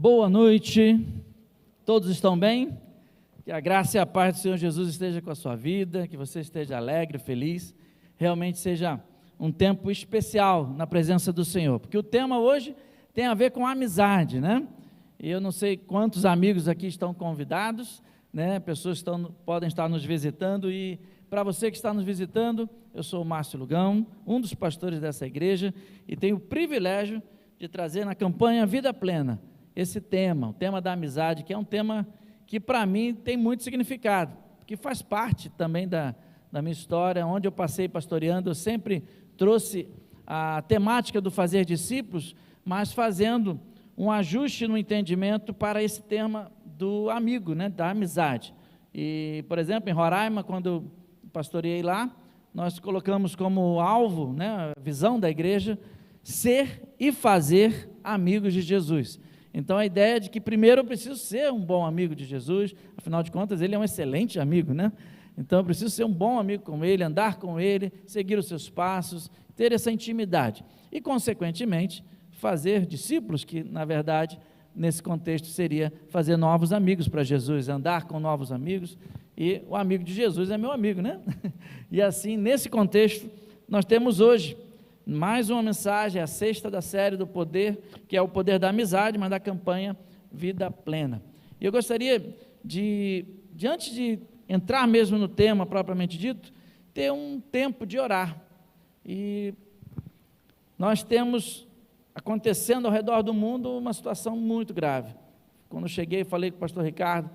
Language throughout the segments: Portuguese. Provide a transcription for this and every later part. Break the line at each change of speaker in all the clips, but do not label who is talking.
Boa noite, todos estão bem? Que a graça e a paz do Senhor Jesus esteja com a sua vida, que você esteja alegre, feliz, realmente seja um tempo especial na presença do Senhor, porque o tema hoje tem a ver com amizade, né? E eu não sei quantos amigos aqui estão convidados, né? Pessoas podem estar nos visitando, e para você que está nos visitando, eu sou o Márcio Lugão, um dos pastores dessa igreja, e tenho o privilégio de trazer na campanha Vida Plena esse tema, o tema da amizade, que é um tema que para mim tem muito significado, que faz parte também da minha história. Onde eu passei pastoreando, eu sempre trouxe a temática do fazer discípulos, mas fazendo um ajuste no entendimento para esse tema do amigo, né, da amizade. E, por exemplo, em Roraima, quando eu pastoreei lá, nós colocamos como alvo, né, a visão da igreja, ser e fazer amigos de Jesus. Então a ideia é de que primeiro eu preciso ser um bom amigo de Jesus, afinal de contas ele é um excelente amigo, né? Então eu preciso ser um bom amigo com ele, andar com ele, seguir os seus passos, ter essa intimidade e consequentemente fazer discípulos, que na verdade nesse contexto seria fazer novos amigos para Jesus, andar com novos amigos, e o amigo de Jesus é meu amigo, né? E assim, nesse contexto, nós temos hoje mais uma mensagem, a sexta da série do poder, que é o poder da amizade, mas da campanha Vida Plena. E eu gostaria de antes de entrar mesmo no tema propriamente dito, ter um tempo de orar. E nós temos acontecendo ao redor do mundo uma situação muito grave. Quando eu cheguei, falei com o pastor Ricardo,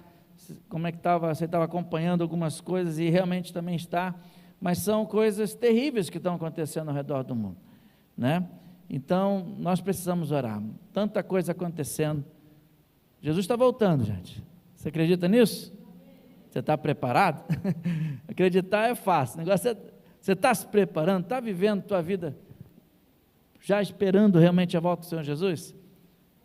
como é que estava, você estava acompanhando algumas coisas, e realmente também está, mas são coisas terríveis que estão acontecendo ao redor do mundo, né? Então, nós precisamos orar, tanta coisa acontecendo. Jesus está voltando, gente. Você acredita nisso? Você está preparado? Acreditar é fácil, o negócio é, você está se preparando, está vivendo a tua vida, já esperando realmente a volta do Senhor Jesus?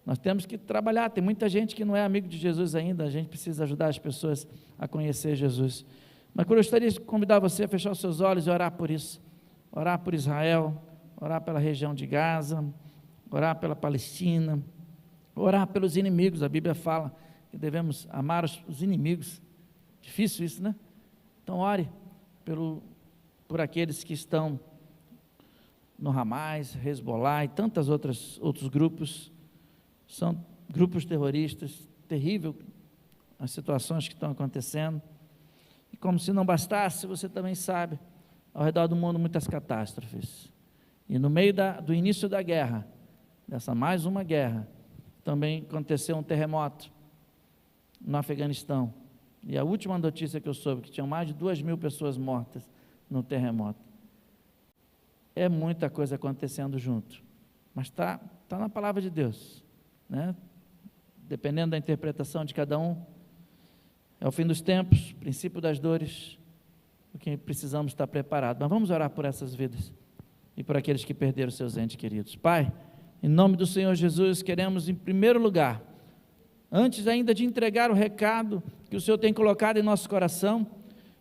Nós temos que trabalhar, tem muita gente que não é amigo de Jesus ainda, a gente precisa ajudar as pessoas a conhecer Jesus. Mas eu gostaria de convidar você a fechar os seus olhos e orar por isso, orar por Israel, orar pela região de Gaza, orar pela Palestina, orar pelos inimigos. A Bíblia fala que devemos amar os inimigos. Difícil isso, né? Então ore por aqueles que estão no Hamas, Hezbollah e tantos outros grupos. São grupos terroristas, terrível as situações que estão acontecendo. E como se não bastasse, você também sabe, ao redor do mundo muitas catástrofes. E no meio do início da guerra, dessa mais uma guerra, também aconteceu um terremoto no Afeganistão. E a última notícia que eu soube, que tinham mais de 2.000 pessoas mortas no terremoto. É muita coisa acontecendo junto, mas está na palavra de Deus, né? Dependendo da interpretação de cada um, é o fim dos tempos, princípio das dores, o que precisamos estar preparados. Mas vamos orar por essas vidas e por aqueles que perderam seus entes queridos. Pai, em nome do Senhor Jesus, queremos em primeiro lugar, antes ainda de entregar o recado que o Senhor tem colocado em nosso coração,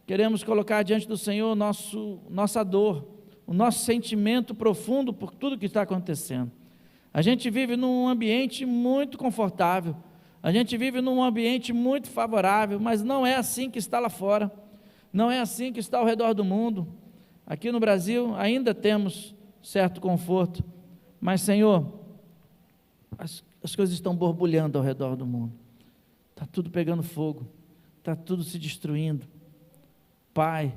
queremos colocar diante do Senhor nossa dor, o nosso sentimento profundo por tudo que está acontecendo. A gente vive num ambiente muito confortável, a gente vive num ambiente muito favorável, mas não é assim que está lá fora, não é assim que está ao redor do mundo. Aqui no Brasil ainda temos certo conforto, mas Senhor, as coisas estão borbulhando ao redor do mundo, está tudo pegando fogo, está tudo se destruindo. Pai,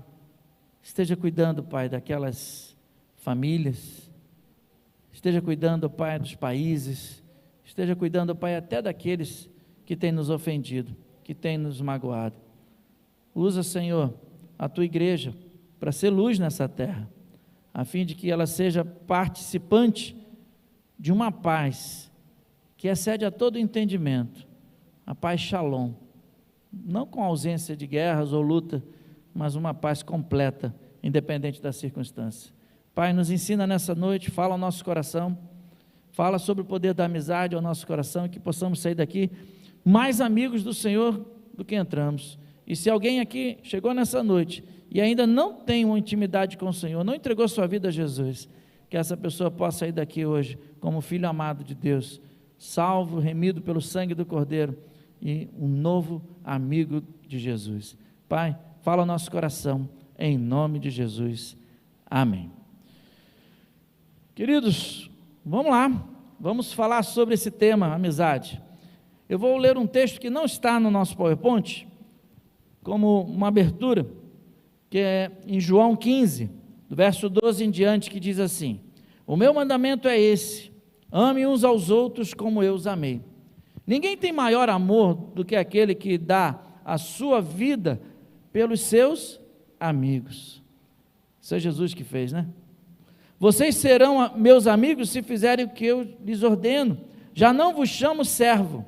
esteja cuidando, Pai, daquelas famílias, esteja cuidando, Pai, dos países, esteja cuidando, Pai, até daqueles que têm nos ofendido, que têm nos magoado. Usa, Senhor, a Tua igreja para ser luz nessa terra, a fim de que ela seja participante de uma paz que excede a todo entendimento, a paz Shalom, não com ausência de guerras ou luta, mas uma paz completa, independente da circunstância. Pai, nos ensina nessa noite, fala ao nosso coração, fala sobre o poder da amizade ao nosso coração, e que possamos sair daqui mais amigos do Senhor do que entramos. E se alguém aqui chegou nessa noite e ainda não tem uma intimidade com o Senhor, não entregou sua vida a Jesus, que essa pessoa possa sair daqui hoje como filho amado de Deus, salvo, remido pelo sangue do Cordeiro e um novo amigo de Jesus. Pai, fala ao nosso coração, em nome de Jesus. Amém. Queridos, vamos lá, vamos falar sobre esse tema, amizade. Eu vou ler um texto que não está no nosso PowerPoint, como uma abertura, que é em João 15, do verso 12 em diante, que diz assim: o meu mandamento é esse, ame uns aos outros como eu os amei. Ninguém tem maior amor do que aquele que dá a sua vida pelos seus amigos. Isso é Jesus que fez, né? Vocês serão meus amigos se fizerem o que eu lhes ordeno. Já não vos chamo servo,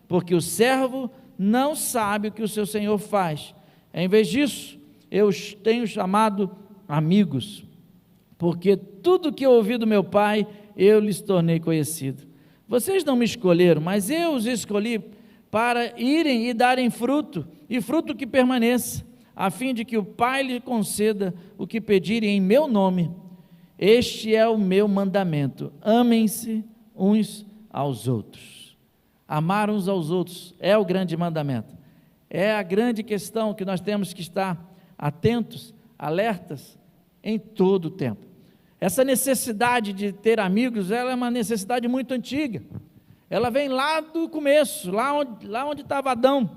porque o servo não sabe o que o seu senhor faz. Em vez disso, eu os tenho chamado amigos, porque tudo que eu ouvi do meu Pai, eu lhes tornei conhecido. Vocês não me escolheram, mas eu os escolhi para irem e darem fruto, e fruto que permaneça, a fim de que o Pai lhe conceda o que pedirem em meu nome. Este é o meu mandamento: amem-se uns aos outros. Amar uns aos outros é o grande mandamento, é a grande questão que nós temos que estar atentos, alertas, em todo o tempo. Essa necessidade de ter amigos, ela é uma necessidade muito antiga, ela vem lá do começo, lá onde estava Adão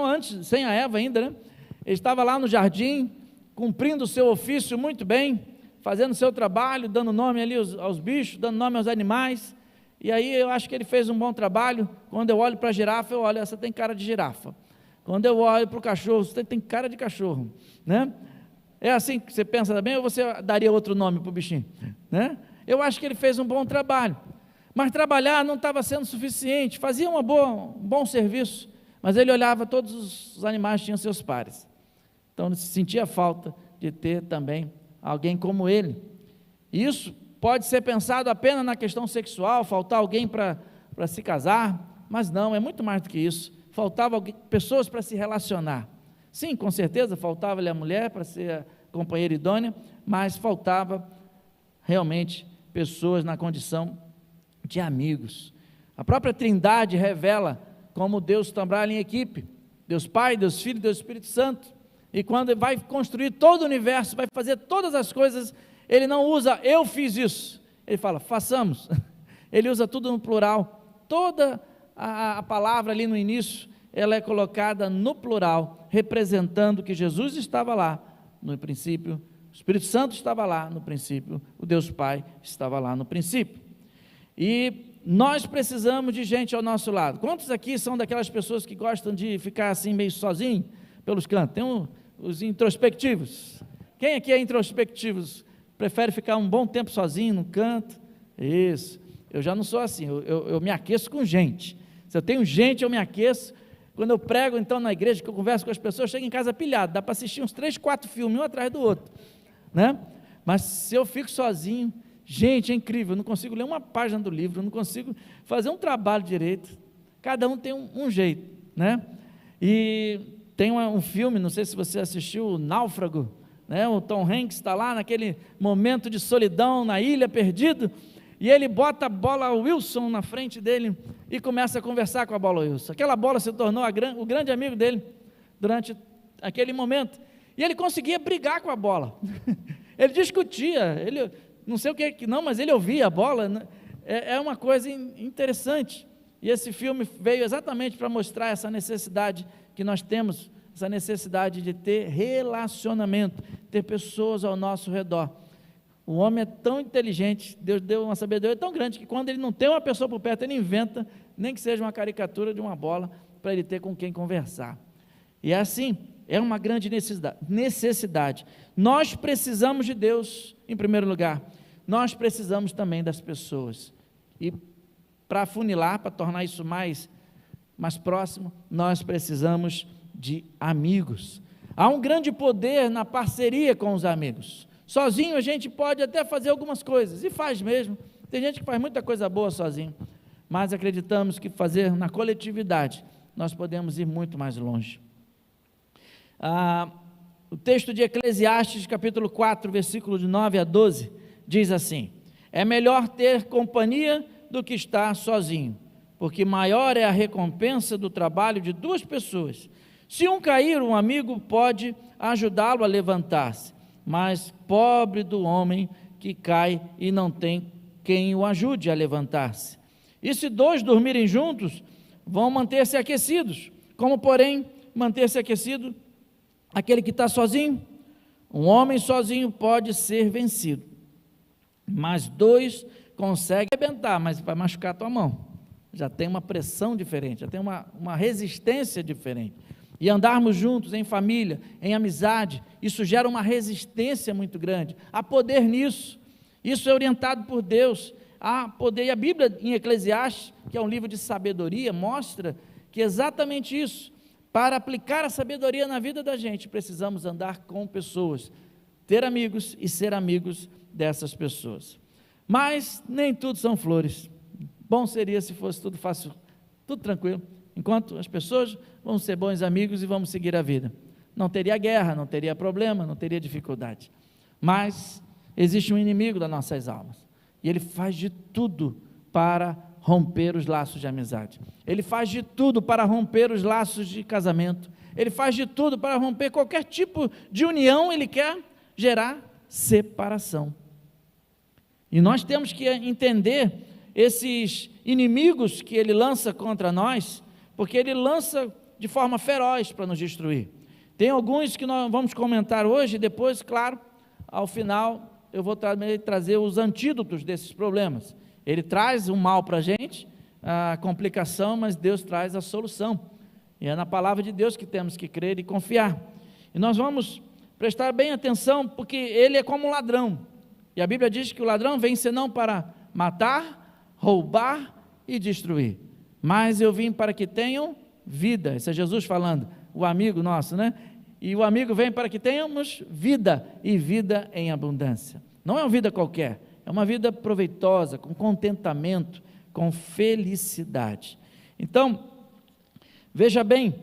antes, sem a Eva ainda, né? Ele estava lá no jardim, cumprindo o seu ofício muito bem, fazendo o seu trabalho, dando nome ali aos bichos, dando nome aos animais, e aí eu acho que ele fez um bom trabalho. Quando eu olho para a girafa, eu olho, essa tem cara de girafa. Quando eu olho para o cachorro, você tem cara de cachorro, né? É assim que você pensa também, ou você daria outro nome para o bichinho, né? Eu acho que ele fez um bom trabalho, mas trabalhar não estava sendo suficiente, fazia um bom serviço, mas ele olhava, todos os animais tinham seus pares, então ele sentia falta de ter também alguém como ele. Isso pode ser pensado apenas na questão sexual, faltar alguém para se casar, mas não, é muito mais do que isso. Faltava pessoas para se relacionar. Sim, com certeza, faltava-lhe a mulher para ser a companheira idônea, mas faltava realmente pessoas na condição de amigos. A própria Trindade revela como Deus trabalha em equipe, Deus Pai, Deus Filho, Deus Espírito Santo, e quando Ele vai construir todo o universo, vai fazer todas as coisas, Ele não usa eu fiz isso, Ele fala façamos. Ele usa tudo no plural, toda a palavra ali no início, ela é colocada no plural, representando que Jesus estava lá no princípio, o Espírito Santo estava lá no princípio, o Deus Pai estava lá no princípio, e nós precisamos de gente ao nosso lado. Quantos aqui são daquelas pessoas que gostam de ficar assim meio sozinho pelos cantos? Tem os introspectivos. Quem aqui é introspectivo? Prefere ficar um bom tempo sozinho no canto? Isso, eu já não sou assim, eu me aqueço com gente. Se eu tenho gente, eu me aqueço. Quando eu prego então na igreja, que eu converso com as pessoas, eu chego em casa pilhado, dá para assistir uns 3, 4 filmes, um atrás do outro, né? Mas se eu fico sozinho, gente, é incrível, eu não consigo ler uma página do livro, eu não consigo fazer um trabalho direito, cada um tem um jeito, né? E tem um filme, não sei se você assistiu, o Náufrago, né? O Tom Hanks está lá naquele momento de solidão, na ilha, perdido, e ele bota a bola Wilson na frente dele e começa a conversar com a bola Wilson. Aquela bola se tornou o grande amigo dele durante aquele momento, e ele conseguia brigar com a bola, ele discutia, ele não sei o que não, mas ele ouvia a bola, né? É uma coisa interessante, e esse filme veio exatamente para mostrar essa necessidade que nós temos, essa necessidade de ter relacionamento, ter pessoas ao nosso redor. O homem é tão inteligente, Deus deu uma sabedoria tão grande, que quando ele não tem uma pessoa por perto, ele inventa, nem que seja uma caricatura de uma bola, para ele ter com quem conversar. E é assim, é uma grande necessidade. Nós precisamos de Deus, em primeiro lugar, nós precisamos também das pessoas, e para afunilar, para tornar isso mais próximo, nós precisamos de amigos. Há um grande poder na parceria com os amigos. Sozinho a gente pode até fazer algumas coisas, e faz mesmo, tem gente que faz muita coisa boa sozinho, mas acreditamos que fazer na coletividade, nós podemos ir muito mais longe. O texto de Eclesiastes, capítulo 4, versículo de 9 a 12, diz assim: é melhor ter companhia do que estar sozinho, porque maior é a recompensa do trabalho de duas pessoas. Se um cair, um amigo pode ajudá-lo a levantar-se, mas pobre do homem que cai e não tem quem o ajude a levantar-se. E se dois dormirem juntos, vão manter-se aquecidos. Como, porém, manter-se aquecido aquele que está sozinho? Um homem sozinho pode ser vencido, mas dois conseguem arrebentar, mas vai machucar a tua mão. Já tem uma pressão diferente, já tem uma resistência diferente. E andarmos juntos em família, em amizade, isso gera uma resistência muito grande. Há poder nisso. Isso é orientado por Deus. Há poder. E a Bíblia, em Eclesiastes, que é um livro de sabedoria, mostra que exatamente isso. Para aplicar a sabedoria na vida da gente, precisamos andar com pessoas, ter amigos e ser amigos dessas pessoas. Mas nem tudo são flores. Bom seria se fosse tudo fácil, tudo tranquilo, enquanto as pessoas vão ser bons amigos e vamos seguir a vida. Não teria guerra, não teria problema, não teria dificuldade. Mas existe um inimigo das nossas almas, e ele faz de tudo para romper os laços de amizade. Ele faz de tudo para romper os laços de casamento. Ele faz de tudo para romper qualquer tipo de união. Ele quer gerar separação. E nós temos que entender esses inimigos que ele lança contra nós, porque ele lança de forma feroz para nos destruir. Tem alguns que nós vamos comentar hoje, e depois, claro, ao final, eu vou trazer os antídotos desses problemas. Ele traz o mal para a gente, a complicação, mas Deus traz a solução. E é na palavra de Deus que temos que crer e confiar. E nós vamos prestar bem atenção, porque ele é como um ladrão. E a Bíblia diz que o ladrão vem senão para matar, roubar e destruir. Mas eu vim para que tenham vida. Esse é Jesus falando, o amigo nosso, né? E o amigo vem para que tenhamos vida, e vida em abundância. Não é uma vida qualquer, é uma vida proveitosa, com contentamento, com felicidade. Então, veja bem,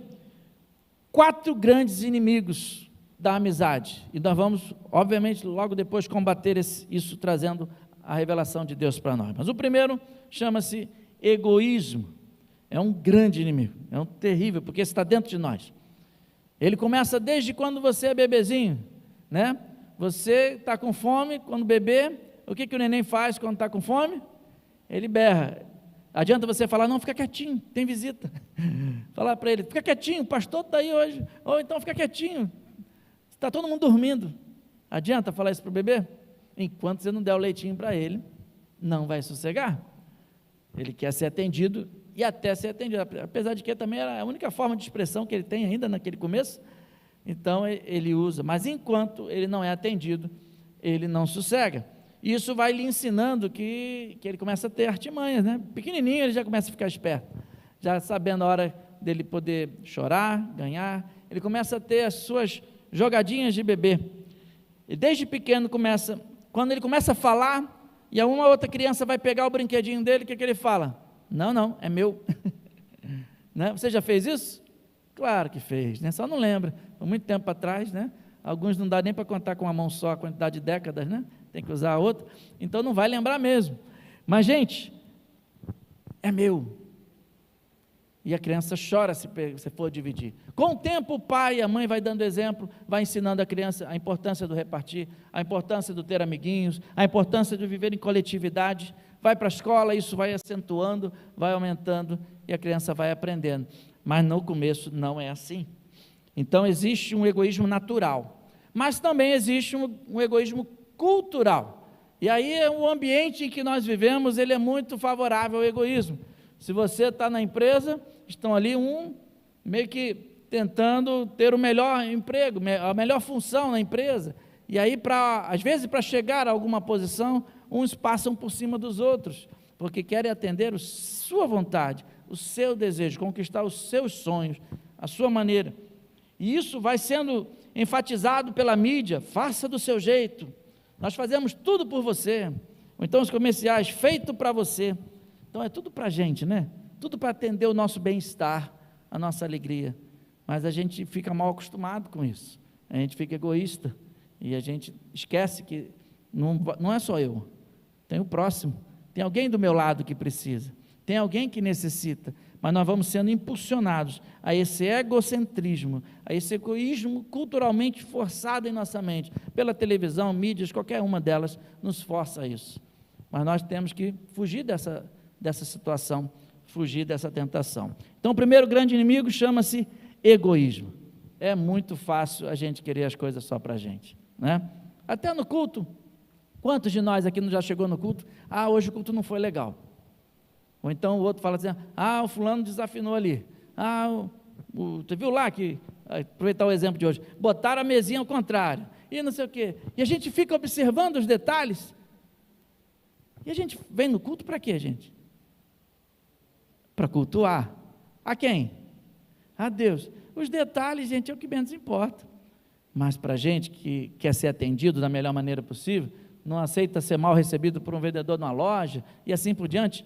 4 grandes inimigos da amizade, e nós vamos, obviamente, logo depois combater isso, trazendo a revelação de Deus para nós. Mas o primeiro chama-se egoísmo. É um grande inimigo, é um terrível, porque está dentro de nós. Ele começa desde quando você é bebezinho, né? Você está com fome, quando bebê, o que o neném faz quando está com fome? Ele berra. Adianta você falar, não, fica quietinho, tem visita. Falar para ele, fica quietinho, o pastor está aí hoje. Ou então, fica quietinho, está todo mundo dormindo. Adianta falar isso para o bebê? Enquanto você não der o leitinho para ele, não vai sossegar. Ele quer ser atendido e até ser atendido, apesar de que também era a única forma de expressão que ele tem ainda naquele começo. Então ele usa, mas enquanto ele não é atendido, ele não sossega. E isso vai lhe ensinando que ele começa a ter artimanhas, né? Pequenininho ele já começa a ficar esperto, já sabendo a hora dele poder chorar, ganhar. Ele começa a ter as suas jogadinhas de bebê. E desde pequeno quando ele começa a falar, e uma outra criança vai pegar o brinquedinho dele, o que ele fala? Não, é meu. Né? Você já fez isso? Claro que fez, né? Só não lembra. Há muito tempo atrás, né? Alguns não dá nem para contar com uma mão só a quantidade de décadas, né? Tem que usar a outra, então não vai lembrar mesmo. Mas, gente, é meu. E a criança chora se for dividir. Com o tempo, o pai e a mãe vai dando exemplo, vai ensinando a criança a importância do repartir, a importância do ter amiguinhos, a importância de viver em coletividade. Vai para a escola, isso vai acentuando, vai aumentando, e a criança vai aprendendo. Mas no começo não é assim. Então existe um egoísmo natural, mas também existe um egoísmo cultural. E aí o ambiente em que nós vivemos, ele é muito favorável ao egoísmo. Se você está na empresa, estão ali meio que tentando ter o melhor emprego, a melhor função na empresa, e aí às vezes para chegar a alguma posição, uns passam por cima dos outros, porque querem atender a sua vontade, o seu desejo, conquistar os seus sonhos, a sua maneira. E isso vai sendo enfatizado pela mídia, faça do seu jeito, nós fazemos tudo por você, ou então os comerciais, feito para você. Então é tudo para a gente, né? Tudo para atender o nosso bem-estar, a nossa alegria, mas a gente fica mal acostumado com isso, a gente fica egoísta, e a gente esquece que não é só eu, tem o próximo, tem alguém do meu lado que precisa, tem alguém que necessita, mas nós vamos sendo impulsionados a esse egocentrismo, a esse egoísmo culturalmente forçado em nossa mente, pela televisão, mídias, qualquer uma delas nos força a isso, mas nós temos que fugir dessa situação, fugir dessa tentação. Então o primeiro grande inimigo chama-se egoísmo. É muito fácil a gente querer as coisas só para a gente, né? Até no culto, quantos de nós aqui não já chegou no culto, hoje o culto não foi legal, ou então o outro fala assim, o fulano desafinou ali, você viu lá que, aproveitar o exemplo de hoje, botaram a mesinha ao contrário, e não sei o quê, e a gente fica observando os detalhes, e a gente vem no culto para quê, gente? Para cultuar, a quem? A Deus. Os detalhes, gente, é o que menos importa, mas para a gente que quer ser atendido da melhor maneira possível, não aceita ser mal recebido por um vendedor numa loja, e assim por diante,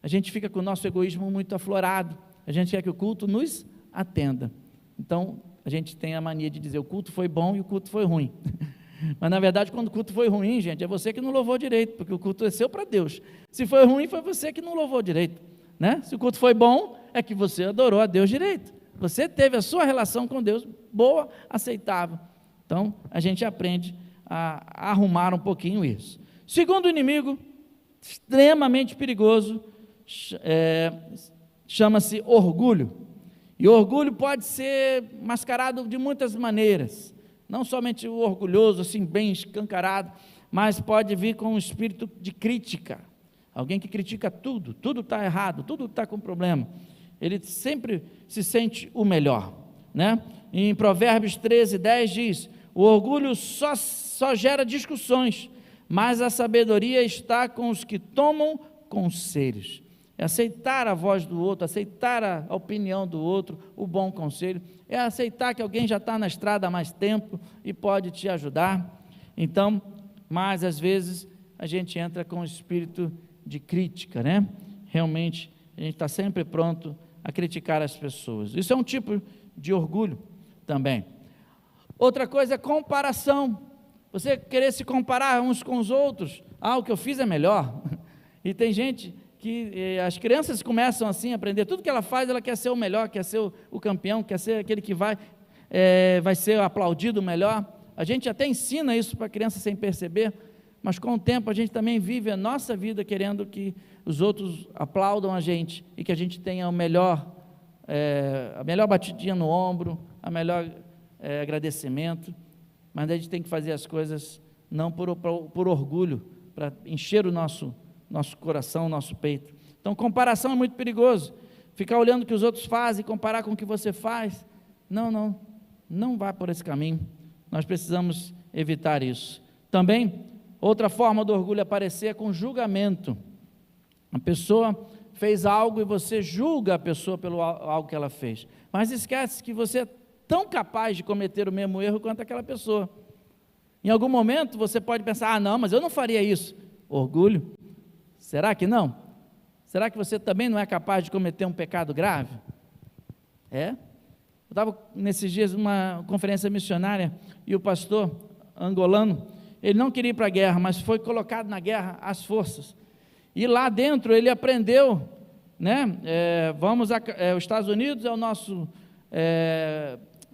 a gente fica com o nosso egoísmo muito aflorado, a gente quer que o culto nos atenda, então a gente tem a mania de dizer, o culto foi bom e o culto foi ruim, mas na verdade quando o culto foi ruim, gente, é você que não louvou direito, porque o culto é seu para Deus, se foi ruim foi você que não louvou direito, né? Se o culto foi bom, é que você adorou a Deus direito, você teve a sua relação com Deus boa, aceitável, então a gente aprende a arrumar um pouquinho isso. Segundo inimigo, extremamente perigoso, chama-se orgulho, e o orgulho pode ser mascarado de muitas maneiras, não somente o orgulhoso, assim bem escancarado, mas pode vir com um espírito de crítica, alguém que critica tudo está errado, tudo está com problema, ele sempre se sente o melhor, né? Em Provérbios 13:10 diz, o orgulho só gera discussões, mas a sabedoria está com os que tomam conselhos, é aceitar a voz do outro, aceitar a opinião do outro, o bom conselho, é aceitar que alguém já está na estrada há mais tempo e pode te ajudar, então, mas às vezes a gente entra com o espírito de crítica, né? Realmente, a gente está sempre pronto a criticar as pessoas, isso é um tipo de orgulho também. Outra coisa é comparação, você querer se comparar uns com os outros, o que eu fiz é melhor, e tem gente que, as crianças começam assim a aprender, tudo que ela faz, ela quer ser o melhor, quer ser o campeão, quer ser aquele que vai ser aplaudido melhor, a gente até ensina isso para a criança sem perceber, mas com o tempo a gente também vive a nossa vida querendo que os outros aplaudam a gente, e que a gente tenha a melhor batidinha no ombro, a melhor agradecimento, mas a gente tem que fazer as coisas não por orgulho, para encher o nosso coração, o nosso peito. Então comparação é muito perigoso, ficar olhando o que os outros fazem, comparar com o que você faz, não vá por esse caminho, nós precisamos evitar isso. Também, outra forma do orgulho aparecer é com julgamento, a pessoa fez algo e você julga a pessoa pelo algo que ela fez, mas esquece que você é tão capaz de cometer o mesmo erro quanto aquela pessoa. Em algum momento você pode pensar, não, mas eu não faria isso. Orgulho? Será que não? Será que você também não é capaz de cometer um pecado grave? Eu estava nesses dias numa conferência missionária, e o pastor angolano, ele não queria ir para a guerra, mas foi colocado na guerra às forças, e lá dentro ele aprendeu, né, os Estados Unidos é o nosso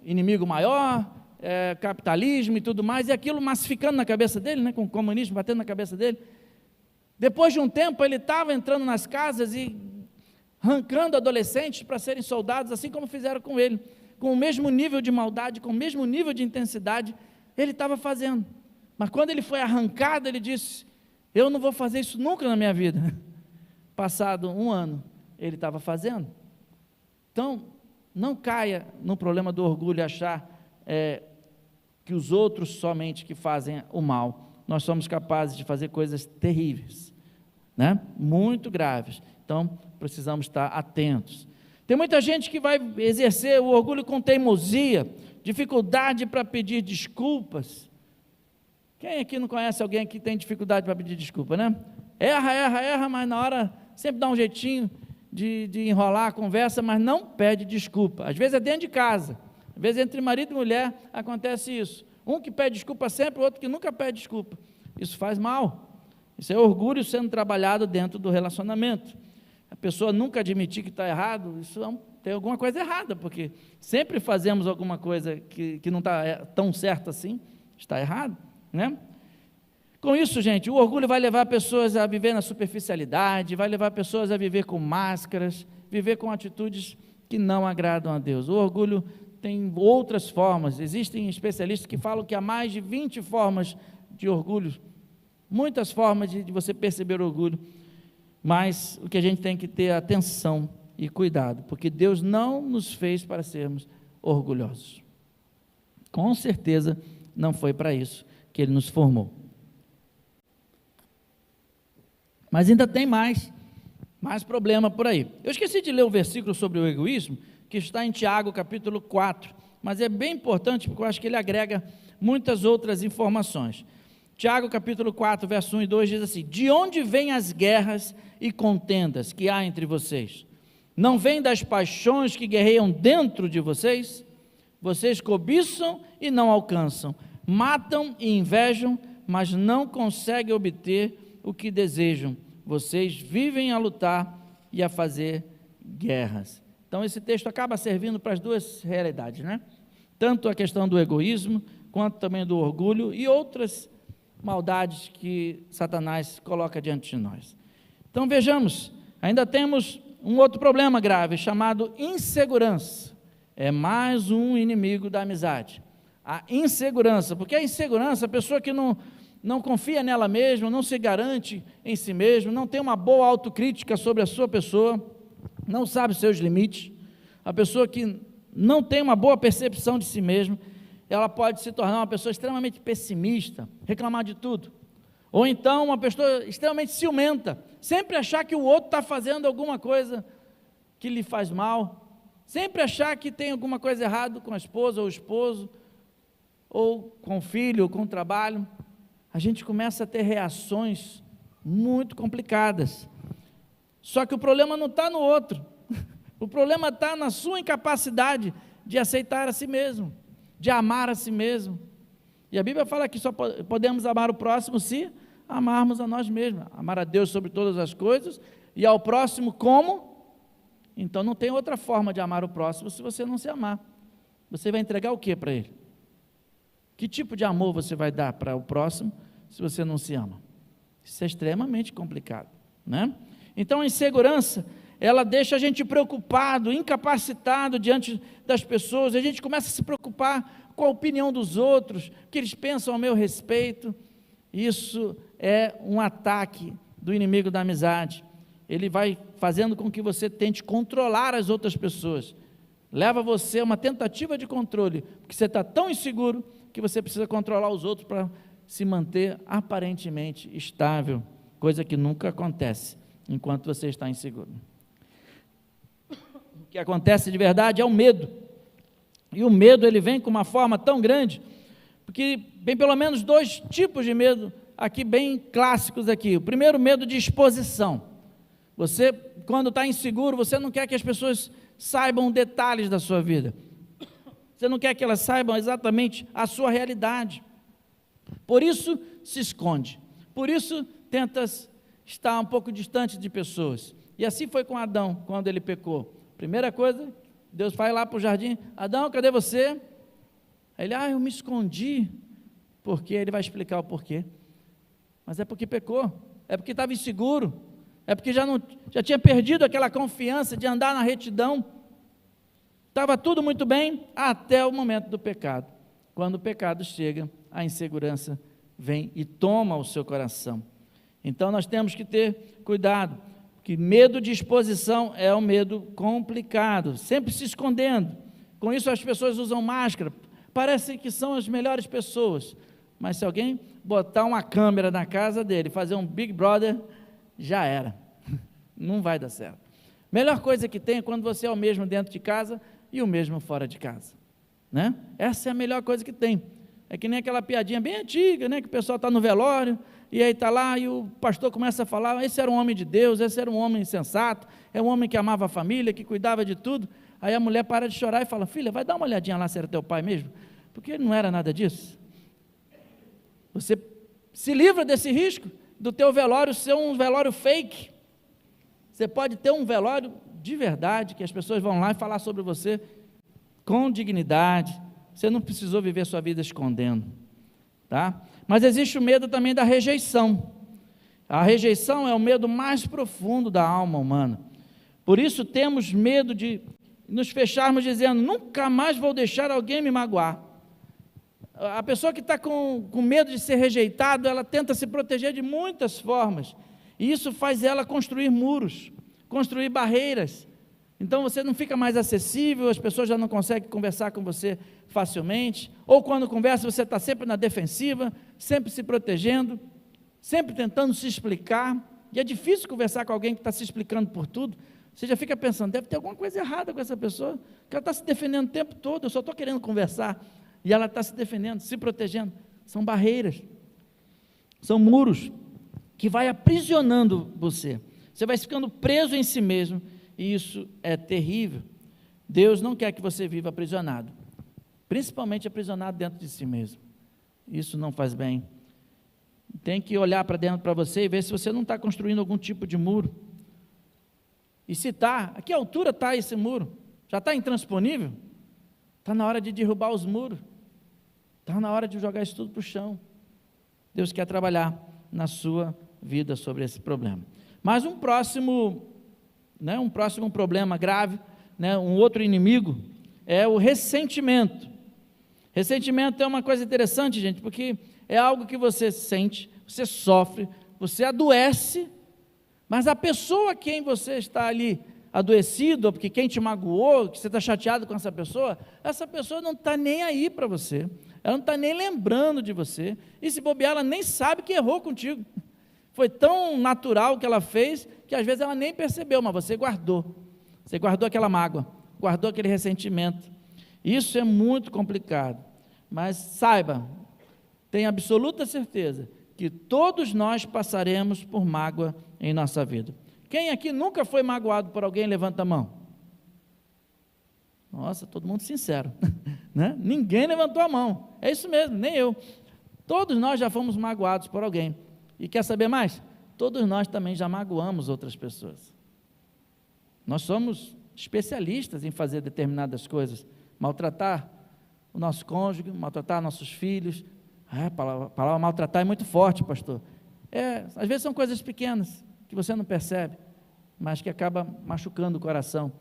inimigo maior, capitalismo e tudo mais, e aquilo massificando na cabeça dele, né, com o comunismo batendo na cabeça dele. Depois de um tempo ele estava entrando nas casas e arrancando adolescentes para serem soldados, assim como fizeram com ele, com o mesmo nível de maldade, com o mesmo nível de intensidade, ele estava fazendo, mas quando ele foi arrancado, ele disse, eu não vou fazer isso nunca na minha vida. Passado um ano, ele estava fazendo. Então, não caia no problema do orgulho, achar que os outros somente que fazem o mal, nós somos capazes de fazer coisas terríveis, né? Muito graves, então precisamos estar atentos. Tem muita gente que vai exercer o orgulho com teimosia, dificuldade para pedir desculpas. Quem aqui não conhece alguém que tem dificuldade para pedir desculpa, né? Erra, mas na hora sempre dá um jeitinho de enrolar a conversa, mas não pede desculpa. Às vezes é dentro de casa, às vezes entre marido e mulher acontece isso. Um que pede desculpa sempre, o outro que nunca pede desculpa. Isso faz mal. Isso é orgulho sendo trabalhado dentro do relacionamento. A pessoa nunca admitir que está errado, isso tem alguma coisa errada, porque sempre fazemos alguma coisa que não está tão certa assim, está errado, né? Com isso, gente, o orgulho vai levar pessoas a viver na superficialidade, vai levar pessoas a viver com máscaras, viver com atitudes que não agradam a Deus. O orgulho tem outras formas, existem especialistas que falam que há mais de 20 formas de orgulho, muitas formas de você perceber orgulho, mas o que a gente tem que ter atenção e cuidado, porque Deus não nos fez para sermos orgulhosos. Com certeza não foi para isso que Ele nos formou. Mas ainda tem mais problema por aí. Eu esqueci de ler o versículo sobre o egoísmo, que está em Tiago capítulo 4, mas é bem importante, porque eu acho que ele agrega muitas outras informações. Tiago capítulo 4, verso 1 e 2 diz assim: de onde vêm as guerras e contendas que há entre vocês? Não vêm das paixões que guerreiam dentro de vocês? Vocês cobiçam e não alcançam, matam e invejam, mas não conseguem obter o que desejam. Vocês vivem a lutar e a fazer guerras. Então esse texto acaba servindo para as duas realidades, né? Tanto a questão do egoísmo, quanto também do orgulho e outras maldades que Satanás coloca diante de nós. Então vejamos, ainda temos um outro problema grave, chamado insegurança. É mais um inimigo da amizade. A insegurança, porque a insegurança, a pessoa que não confia nela mesma, não se garante em si mesmo, não tem uma boa autocrítica sobre a sua pessoa, não sabe os seus limites, a pessoa que não tem uma boa percepção de si mesma, ela pode se tornar uma pessoa extremamente pessimista, reclamar de tudo, ou então uma pessoa extremamente ciumenta, sempre achar que o outro está fazendo alguma coisa que lhe faz mal, sempre achar que tem alguma coisa errada com a esposa ou o esposo, ou com o filho, ou com o trabalho. A gente começa a ter reações muito complicadas. Só que o problema não está no outro, o problema está na sua incapacidade de aceitar a si mesmo, de amar a si mesmo. E a Bíblia fala que só podemos amar o próximo se amarmos a nós mesmos, amar a Deus sobre todas as coisas e ao próximo como? Então não tem outra forma de amar o próximo se você não se amar. Você vai entregar o que para ele? Que tipo de amor você vai dar para o próximo se você não se ama? Isso é extremamente complicado, né? Então a insegurança, ela deixa a gente preocupado, incapacitado diante das pessoas, a gente começa a se preocupar com a opinião dos outros, o que eles pensam a meu respeito. Isso é um ataque do inimigo da amizade. Ele vai fazendo com que você tente controlar as outras pessoas, leva você a uma tentativa de controle, porque você está tão inseguro que você precisa controlar os outros para se manter aparentemente estável, coisa que nunca acontece enquanto você está inseguro. O que acontece de verdade é o medo, e o medo ele vem com uma forma tão grande, porque tem pelo menos dois tipos de medo aqui bem clássicos aqui. O primeiro, medo de exposição. Você, quando está inseguro, você não quer que as pessoas saibam detalhes da sua vida, você não quer que elas saibam exatamente a sua realidade, por isso se esconde, por isso tenta estar um pouco distante de pessoas. E assim foi com Adão, quando ele pecou. Primeira coisa, Deus vai lá para o jardim: Adão, cadê você? Aí ele: eu me escondi. Porque ele vai explicar o porquê. Mas é porque pecou, é porque estava inseguro, é porque já tinha perdido aquela confiança de andar na retidão. Estava tudo muito bem até o momento do pecado. Quando o pecado chega, a insegurança vem e toma o seu coração. Então nós temos que ter cuidado, que medo de exposição é um medo complicado, sempre se escondendo. Com isso as pessoas usam máscara, parecem que são as melhores pessoas, mas se alguém botar uma câmera na casa dele, fazer um Big Brother, já era, não vai dar certo. Melhor coisa que tem é quando você é o mesmo dentro de casa e o mesmo fora de casa, né? Essa é a melhor coisa que tem. É que nem aquela piadinha bem antiga, né? Que o pessoal está no velório, e aí está lá, e o pastor começa a falar: esse era um homem de Deus, esse era um homem sensato, é um homem que amava a família, que cuidava de tudo. Aí a mulher para de chorar e fala: filha, vai dar uma olhadinha lá se era teu pai mesmo, porque ele não era nada disso. Você se livra desse risco do teu velório ser um velório fake. Você pode ter um velório de verdade, que as pessoas vão lá e falar sobre você com dignidade. Você não precisou viver sua vida escondendo, tá? Mas existe o medo também da rejeição. A rejeição é o medo mais profundo da alma humana. Por isso temos medo de nos fecharmos dizendo, nunca mais vou deixar alguém me magoar. A pessoa que está com medo de ser rejeitado, ela tenta se proteger de muitas formas, e isso faz ela construir muros, construir barreiras. Então você não fica mais acessível, as pessoas já não conseguem conversar com você facilmente, ou quando conversa você está sempre na defensiva, sempre se protegendo, sempre tentando se explicar, e é difícil conversar com alguém que está se explicando por tudo. Você já fica pensando, deve ter alguma coisa errada com essa pessoa, que ela está se defendendo o tempo todo, eu só estou querendo conversar, e ela está se defendendo, se protegendo. São barreiras, são muros, que vai aprisionando você. Você vai ficando preso em si mesmo, e isso é terrível. Deus não quer que você viva aprisionado, principalmente aprisionado dentro de si mesmo. Isso não faz bem. Tem que olhar para dentro para você e ver se você não está construindo algum tipo de muro. E se está, a que altura está esse muro? Já está intransponível? Está na hora de derrubar os muros. Está na hora de jogar isso tudo para o chão. Deus quer trabalhar na sua vida sobre esse problema. Mas um próximo problema grave, um outro inimigo, é o ressentimento. Ressentimento é uma coisa interessante, gente, porque é algo que você sente, você sofre, você adoece, mas a pessoa a quem você está ali adoecido, ou porque quem te magoou, que você está chateado com essa pessoa não está nem aí para você, ela não está nem lembrando de você, e se bobear, ela nem sabe que errou contigo. Foi tão natural o que ela fez, que às vezes ela nem percebeu, mas você guardou aquela mágoa, guardou aquele ressentimento. Isso é muito complicado, mas saiba, tenha absoluta certeza, que todos nós passaremos por mágoa em nossa vida. Quem aqui nunca foi magoado por alguém, levanta a mão. Nossa, todo mundo sincero, né? Ninguém levantou a mão, é isso mesmo, nem eu. Todos nós já fomos magoados por alguém, e quer saber mais? Todos nós também já magoamos outras pessoas. Nós somos especialistas em fazer determinadas coisas, maltratar o nosso cônjuge, maltratar nossos filhos. A palavra maltratar é muito forte, pastor. Às vezes são coisas pequenas, que você não percebe, mas que acaba machucando o coração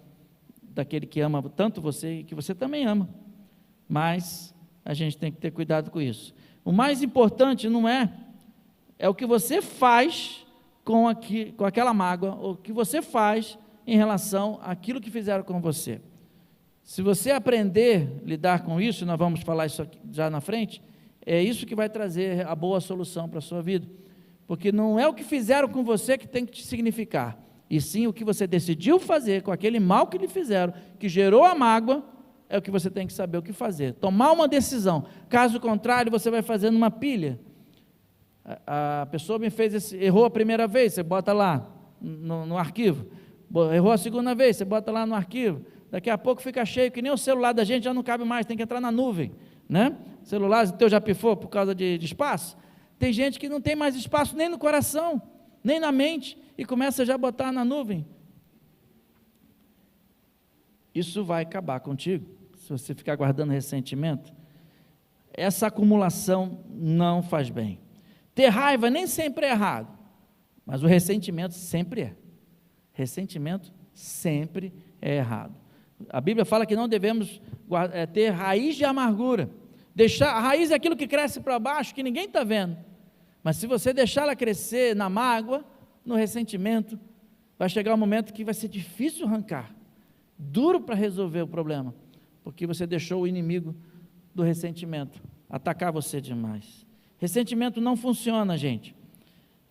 daquele que ama tanto você e que você também ama. Mas a gente tem que ter cuidado com isso. O mais importante não é o que você faz com aquela mágoa, ou o que você faz em relação àquilo que fizeram com você. Se você aprender a lidar com isso, nós vamos falar isso aqui já na frente, é isso que vai trazer a boa solução para a sua vida, porque não é o que fizeram com você que tem que te significar, e sim o que você decidiu fazer com aquele mal que lhe fizeram, que gerou a mágoa, é o que você tem que saber o que fazer, tomar uma decisão. Caso contrário, você vai fazendo uma pilha. A pessoa me fez errou a primeira vez, você bota lá no arquivo, errou a segunda vez, você bota lá no arquivo, daqui a pouco fica cheio, que nem o celular da gente já não cabe mais, tem que entrar na nuvem, né? O celular teu já pifou por causa de espaço. Tem gente que não tem mais espaço nem no coração, nem na mente, e começa já a botar na nuvem. Isso vai acabar contigo, se você ficar guardando ressentimento. Essa acumulação não faz bem. Ter raiva nem sempre é errado, mas o ressentimento sempre é. Ressentimento sempre é errado. A Bíblia fala que não devemos ter raiz de amargura. A raiz é aquilo que cresce para baixo, que ninguém está vendo. Mas se você deixar ela crescer na mágoa, no ressentimento, vai chegar um momento que vai ser difícil arrancar, duro para resolver o problema, porque você deixou o inimigo do ressentimento atacar você demais. Ressentimento não funciona, gente.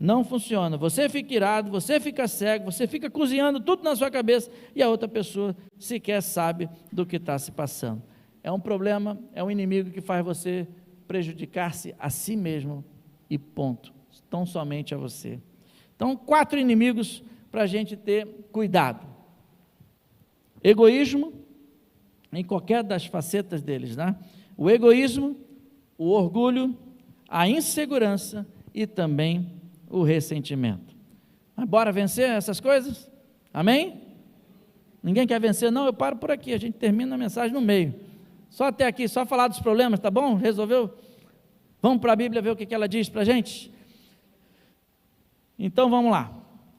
Não funciona. Você fica irado, você fica cego, você fica cozinhando tudo na sua cabeça e a outra pessoa sequer sabe do que está se passando. É um problema, é um inimigo que faz você prejudicar-se a si mesmo e ponto. Tão somente a você. Então, 4 inimigos para a gente ter cuidado. Egoísmo, em qualquer das facetas deles, né? O egoísmo, o orgulho, a insegurança e também o ressentimento. Mas bora vencer essas coisas? Amém? Ninguém quer vencer? Não, eu paro por aqui, a gente termina a mensagem no meio. Só até aqui, só falar dos problemas, tá bom? Resolveu? Vamos para a Bíblia ver o que ela diz para a gente? Então vamos lá.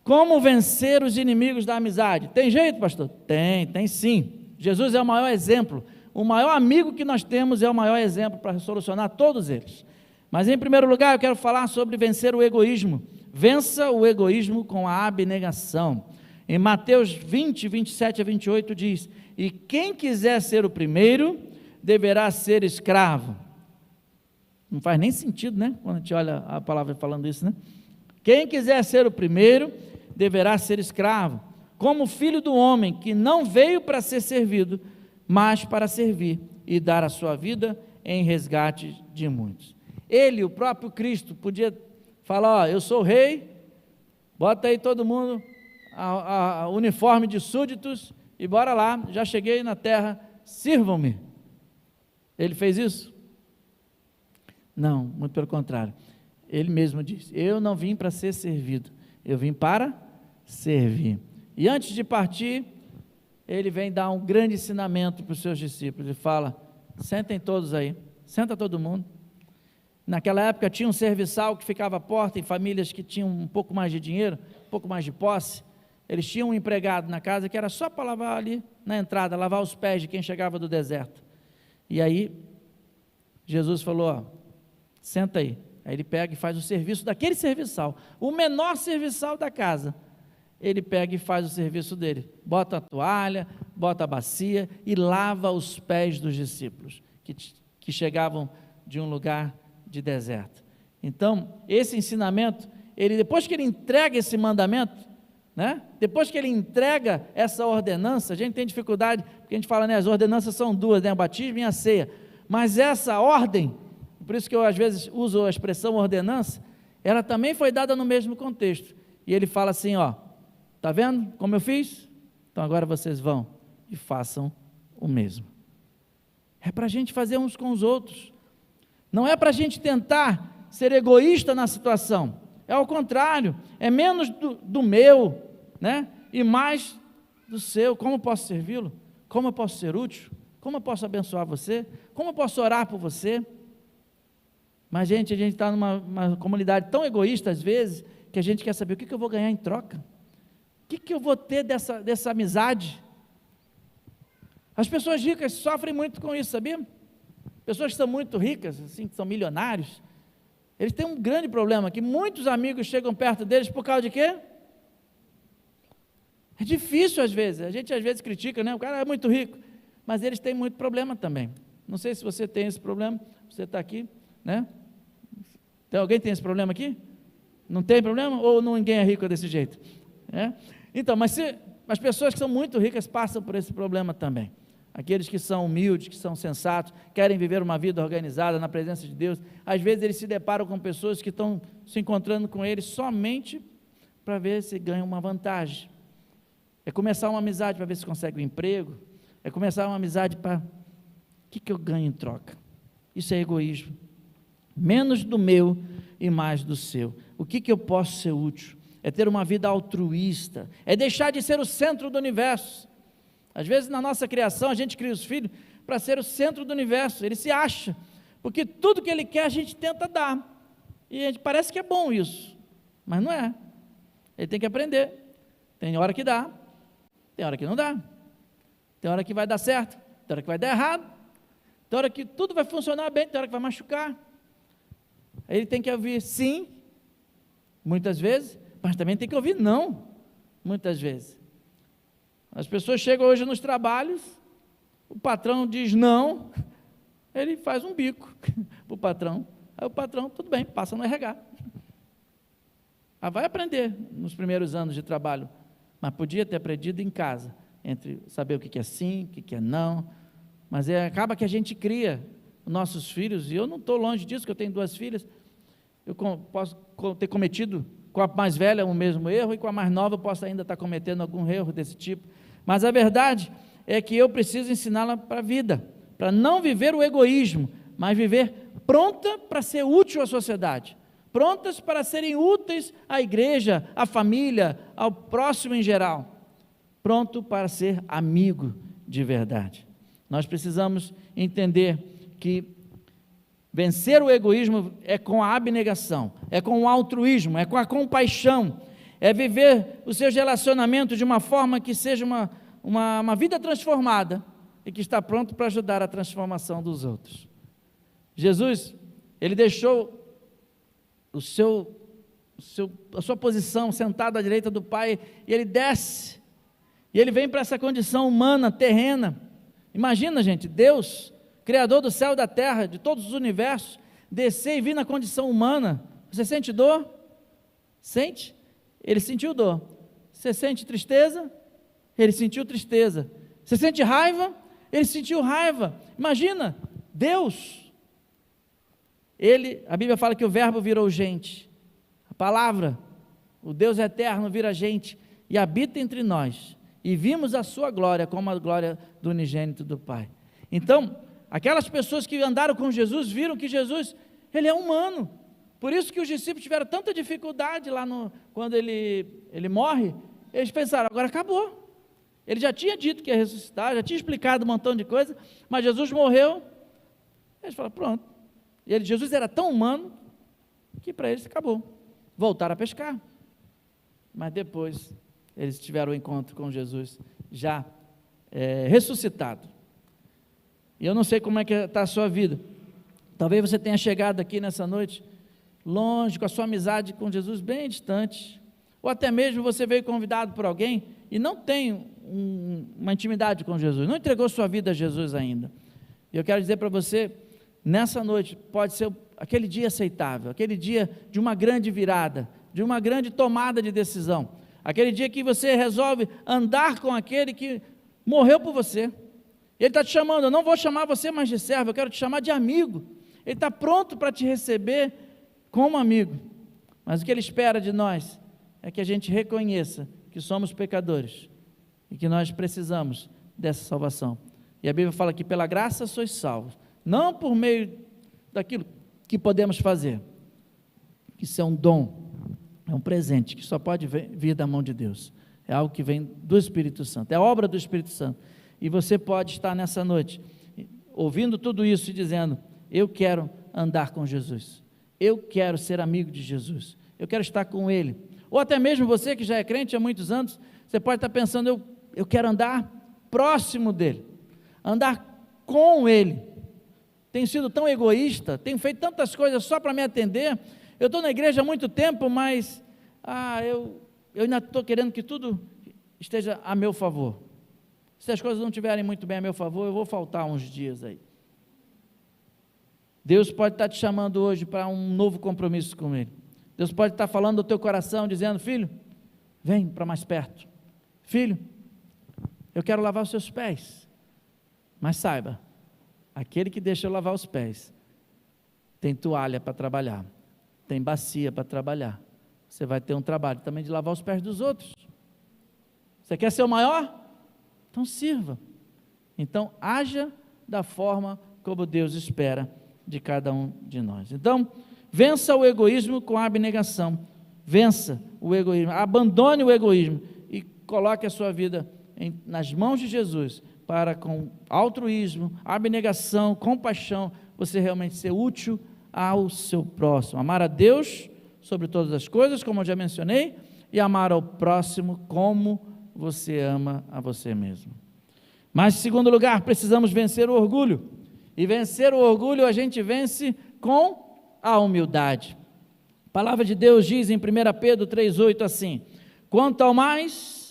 Como vencer os inimigos da amizade? Tem jeito, pastor? Tem sim. Jesus é o maior exemplo. O maior amigo que nós temos é o maior exemplo para solucionar todos eles. Mas em primeiro lugar eu quero falar sobre vencer o egoísmo. Vença o egoísmo com a abnegação. Em Mateus 20, 27 a 28 diz: e quem quiser ser o primeiro, deverá ser escravo. Não faz nem sentido, né? Quando a gente olha a palavra falando isso, né? Quem quiser ser o primeiro, deverá ser escravo, como filho do homem, que não veio para ser servido, mas para servir e dar a sua vida em resgate de muitos. Ele, o próprio Cristo, podia falar: ó, eu sou o rei, bota aí todo mundo a uniforme de súditos e bora lá, já cheguei na terra, sirvam-me. Ele fez isso? Não, muito pelo contrário. Ele mesmo disse: eu não vim para ser servido, eu vim para servir. E antes de partir, ele vem dar um grande ensinamento para os seus discípulos. Ele fala: sentem todos aí, senta todo mundo. Naquela época tinha um serviçal que ficava à porta, em famílias que tinham um pouco mais de dinheiro, um pouco mais de posse. Eles tinham um empregado na casa que era só para lavar ali na entrada, lavar os pés de quem chegava do deserto. E aí, Jesus falou: ó, senta aí. Aí ele pega e faz o serviço daquele serviçal, o menor serviçal da casa. Ele pega e faz o serviço dele, bota a toalha, bota a bacia e lava os pés dos discípulos, que chegavam de um lugar de deserto. Então, esse ensinamento, depois que ele entrega esse mandamento, né? Depois que ele entrega essa ordenança, a gente tem dificuldade, porque a gente fala, né, as ordenanças são duas, né, o batismo e a ceia, mas essa ordem, por isso que eu às vezes uso a expressão ordenança, ela também foi dada no mesmo contexto, e ele fala assim, ó, tá vendo como eu fiz? Então agora vocês vão e façam o mesmo. É para a gente fazer uns com os outros, não é para a gente tentar ser egoísta na situação, é ao contrário, é menos do meu, né? E mais do seu. Como eu posso servi-lo? Como eu posso ser útil? Como eu posso abençoar você? Como eu posso orar por você? Mas, gente, a gente está numa comunidade tão egoísta às vezes, que a gente quer saber o que eu vou ganhar em troca, o que eu vou ter dessa amizade. As pessoas ricas sofrem muito com isso, sabia? Pessoas que são muito ricas, assim, que são milionários, eles têm um grande problema, que muitos amigos chegam perto deles por causa de quê? É difícil às vezes, a gente às vezes critica, né? O cara é muito rico, mas eles têm muito problema também. Não sei se você tem esse problema, você está aqui, né? Tem alguém que tem esse problema aqui? Não tem problema? Ou ninguém é rico desse jeito? Então, mas as pessoas que são muito ricas passam por esse problema também. Aqueles que são humildes, que são sensatos, querem viver uma vida organizada na presença de Deus, às vezes eles se deparam com pessoas que estão se encontrando com eles somente para ver se ganham uma vantagem. É começar uma amizade para ver se consegue um emprego, é começar uma amizade para, o que eu ganho em troca? Isso é egoísmo. Menos do meu e mais do seu. O que eu posso ser útil? É ter uma vida altruísta, é deixar de ser o centro do universo. Às vezes na nossa criação a gente cria os filhos para ser o centro do universo, ele se acha, porque tudo que ele quer a gente tenta dar, e a gente parece que é bom isso, mas não é. Ele tem que aprender, tem hora que dá, tem hora que não dá, tem hora que vai dar certo, tem hora que vai dar errado, tem hora que tudo vai funcionar bem, tem hora que vai machucar. Aí ele tem que ouvir sim, muitas vezes, mas também tem que ouvir não, muitas vezes. As pessoas chegam hoje nos trabalhos, o patrão diz não, ele faz um bico para o patrão, aí o patrão, tudo bem, passa no RH. Vai aprender nos primeiros anos de trabalho, mas podia ter aprendido em casa, entre saber o que é sim, o que é não, mas acaba que a gente cria os nossos filhos, e eu não estou longe disso, que eu tenho 2 filhas, eu posso ter cometido com a mais velha o mesmo erro, e com a mais nova eu posso ainda estar cometendo algum erro desse tipo, mas a verdade é que eu preciso ensiná-la para a vida, para não viver o egoísmo, mas viver pronta para ser útil à sociedade, prontas para serem úteis à igreja, à família, ao próximo em geral, pronto para ser amigo de verdade. Nós precisamos entender que vencer o egoísmo é com a abnegação, é com o altruísmo, é com a compaixão, é viver os seus relacionamentos de uma forma que seja uma vida transformada e que está pronto para ajudar a transformação dos outros. Jesus, ele deixou a sua posição sentado à direita do Pai, e ele desce, e ele vem para essa condição humana, terrena. Imagina, gente, Deus, Criador do céu e da terra, de todos os universos, descer e vir na condição humana. Você sente dor? Sente? Ele sentiu dor. Você sente tristeza? Ele sentiu tristeza. Você sente raiva? Ele sentiu raiva. Imagina, Deus, a Bíblia fala que o verbo virou gente, a palavra, o Deus eterno vira gente, e habita entre nós, e vimos a sua glória, como a glória do unigênito do Pai. Então, aquelas pessoas que andaram com Jesus, viram que Jesus, ele é humano, por isso que os discípulos tiveram tanta dificuldade lá quando ele morre, eles pensaram, agora acabou, ele já tinha dito que ia ressuscitar, já tinha explicado um montão de coisa, mas Jesus morreu, eles falaram, pronto. Jesus era tão humano, que para eles acabou, voltaram a pescar, mas depois, eles tiveram o encontro com Jesus, já ressuscitado. E eu não sei como é que está a sua vida, talvez você tenha chegado aqui nessa noite, longe, com a sua amizade com Jesus bem distante, ou até mesmo você veio convidado por alguém, e não tem uma intimidade com Jesus, não entregou sua vida a Jesus ainda. E eu quero dizer para você, nessa noite, pode ser aquele dia aceitável, aquele dia de uma grande virada, de uma grande tomada de decisão, aquele dia que você resolve andar com aquele que morreu por você, ele está te chamando, eu não vou chamar você mais de servo, eu quero te chamar de amigo, ele está pronto para te receber como amigo, mas o que ele espera de nós, é que a gente reconheça que somos pecadores, e que nós precisamos dessa salvação, e a Bíblia fala que pela graça sois salvos, não por meio daquilo que podemos fazer, isso é um dom, é um presente, que só pode vir da mão de Deus, é algo que vem do Espírito Santo, é a obra do Espírito Santo, e você pode estar nessa noite, ouvindo tudo isso e dizendo, eu quero andar com Jesus, eu quero ser amigo de Jesus, eu quero estar com Ele, ou até mesmo você que já é crente há muitos anos, você pode estar pensando, eu quero andar próximo dEle, andar com Ele, tenho sido tão egoísta, tenho feito tantas coisas só para me atender, eu estou na igreja há muito tempo, mas eu ainda estou querendo que tudo esteja a meu favor, se as coisas não estiverem muito bem a meu favor, eu vou faltar uns dias aí. Deus pode estar te chamando hoje para um novo compromisso com Ele, Deus pode estar falando do teu coração, dizendo, filho, vem para mais perto, filho, eu quero lavar os seus pés, mas saiba, aquele que deixa eu lavar os pés, tem toalha para trabalhar, tem bacia para trabalhar, você vai ter um trabalho também de lavar os pés dos outros, você quer ser o maior? Então sirva, então haja da forma como Deus espera de cada um de nós. Então, vença o egoísmo com a abnegação, vença o egoísmo, abandone o egoísmo e coloque a sua vida nas mãos de Jesus, para com altruísmo, abnegação, compaixão, você realmente ser útil ao seu próximo, amar a Deus sobre todas as coisas, como eu já mencionei, e amar ao próximo como você ama a você mesmo. Mas em segundo lugar, precisamos vencer o orgulho, e vencer o orgulho a gente vence com a humildade. A palavra de Deus diz em 1 Pedro 3,8 assim, quanto ao mais,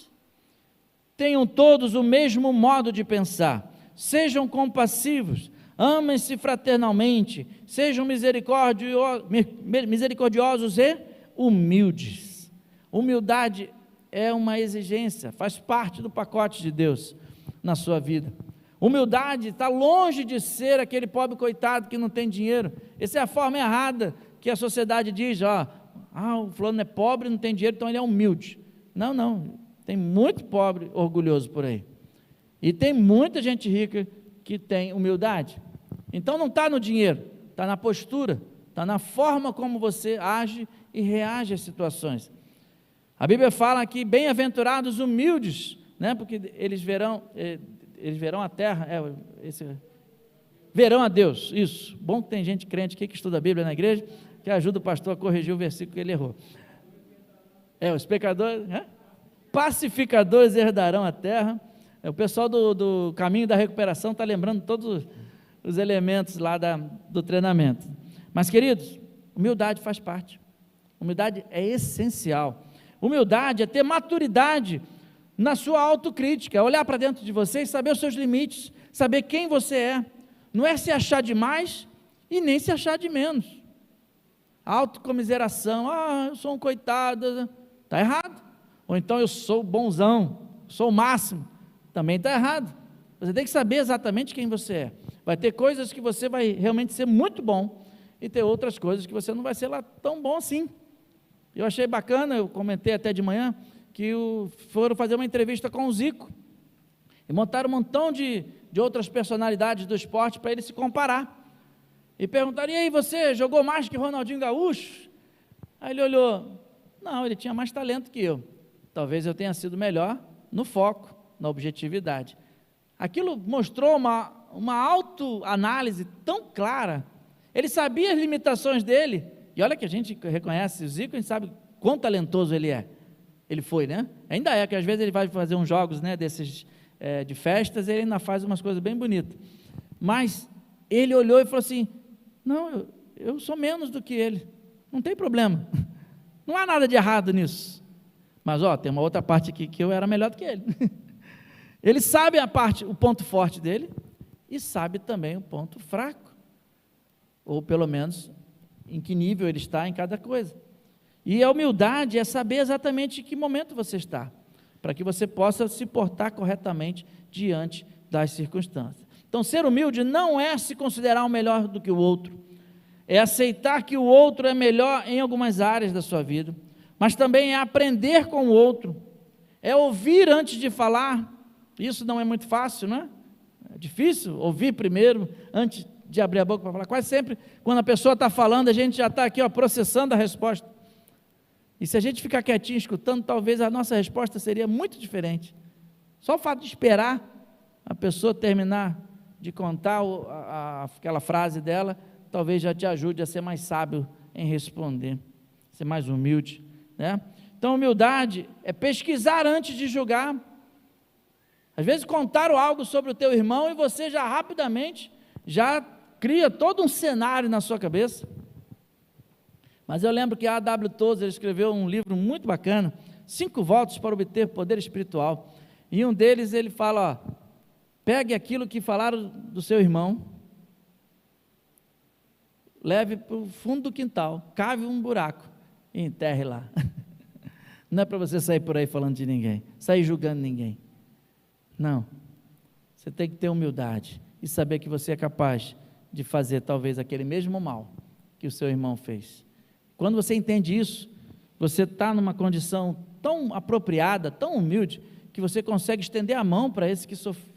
tenham todos o mesmo modo de pensar, sejam compassivos, amem-se fraternalmente, sejam misericordiosos e humildes. Humildade é uma exigência, faz parte do pacote de Deus na sua vida. Humildade está longe de ser aquele pobre coitado que não tem dinheiro. Essa é a forma errada que a sociedade diz, o fulano é pobre, não tem dinheiro, então ele é humilde. Não, tem muito pobre orgulhoso por aí, e tem muita gente rica que tem humildade, então não está no dinheiro, está na postura, está na forma como você age e reage às situações. A Bíblia fala que bem-aventurados humildes, né? Porque eles verão a terra, verão a Deus, isso. Bom que tem gente crente aqui que estuda a Bíblia na igreja, que ajuda o pastor a corrigir o versículo que ele errou. Os pecadores, pacificadores herdarão a terra. O pessoal do caminho da recuperação está lembrando todos os elementos lá do treinamento. Mas, queridos, humildade faz parte. Humildade é essencial. Humildade é ter maturidade na sua autocrítica, olhar para dentro de você e saber os seus limites, saber quem você é. Não é se achar de mais e nem se achar de menos. Autocomiseração, eu sou um coitado, está errado. Ou então eu sou bonzão, sou o máximo, também está errado. Você tem que saber exatamente quem você é. Vai ter coisas que você vai realmente ser muito bom e ter outras coisas que você não vai ser lá tão bom assim. Eu achei bacana, eu comentei até de manhã, que foram fazer uma entrevista com o Zico e montaram um montão de outras personalidades do esporte para ele se comparar. E perguntaram: e aí, você jogou mais que Ronaldinho Gaúcho? Aí ele olhou: não, ele tinha mais talento que eu. Talvez eu tenha sido melhor no foco, na objetividade. Aquilo mostrou uma autoanálise tão clara. Ele sabia as limitações dele. E olha que a gente reconhece o Zico, a gente sabe quão talentoso ele é. Ele foi, né? Ainda é, que às vezes ele vai fazer uns jogos, né, desses de festas, ele ainda faz umas coisas bem bonitas. Mas ele olhou e falou assim: não, eu sou menos do que ele. Não tem problema. Não há nada de errado nisso. Mas, tem uma outra parte aqui que eu era melhor do que ele. Ele sabe o ponto forte dele e sabe também o ponto fraco. Ou pelo menos em que nível ele está em cada coisa. E a humildade é saber exatamente em que momento você está, para que você possa se portar corretamente diante das circunstâncias. Então, ser humilde não é se considerar um melhor do que o outro, é aceitar que o outro é melhor em algumas áreas da sua vida, mas também é aprender com o outro, é ouvir antes de falar. Isso não é muito fácil, não é? É difícil ouvir primeiro, antes de abrir a boca para falar. Quase sempre, quando a pessoa está falando, a gente já está aqui processando a resposta. E se a gente ficar quietinho escutando, talvez a nossa resposta seria muito diferente. Só o fato de esperar a pessoa terminar de contar aquela frase dela, talvez já te ajude a ser mais sábio em responder, ser mais humilde, né? Então, humildade é pesquisar antes de julgar. Às vezes contaram algo sobre o teu irmão e você já rapidamente já cria todo um cenário na sua cabeça. Mas eu lembro que a A.W. Tozer escreveu um livro muito bacana, 5 votos para obter poder espiritual. E um deles ele fala: pegue aquilo que falaram do seu irmão, leve para o fundo do quintal, cave um buraco e enterre lá. Não é para você sair por aí falando de ninguém, sair julgando ninguém. Não, você tem que ter humildade e saber que você é capaz de fazer talvez aquele mesmo mal que o seu irmão fez. Quando você entende isso, você está numa condição tão apropriada, tão humilde, que você consegue estender a mão para esse que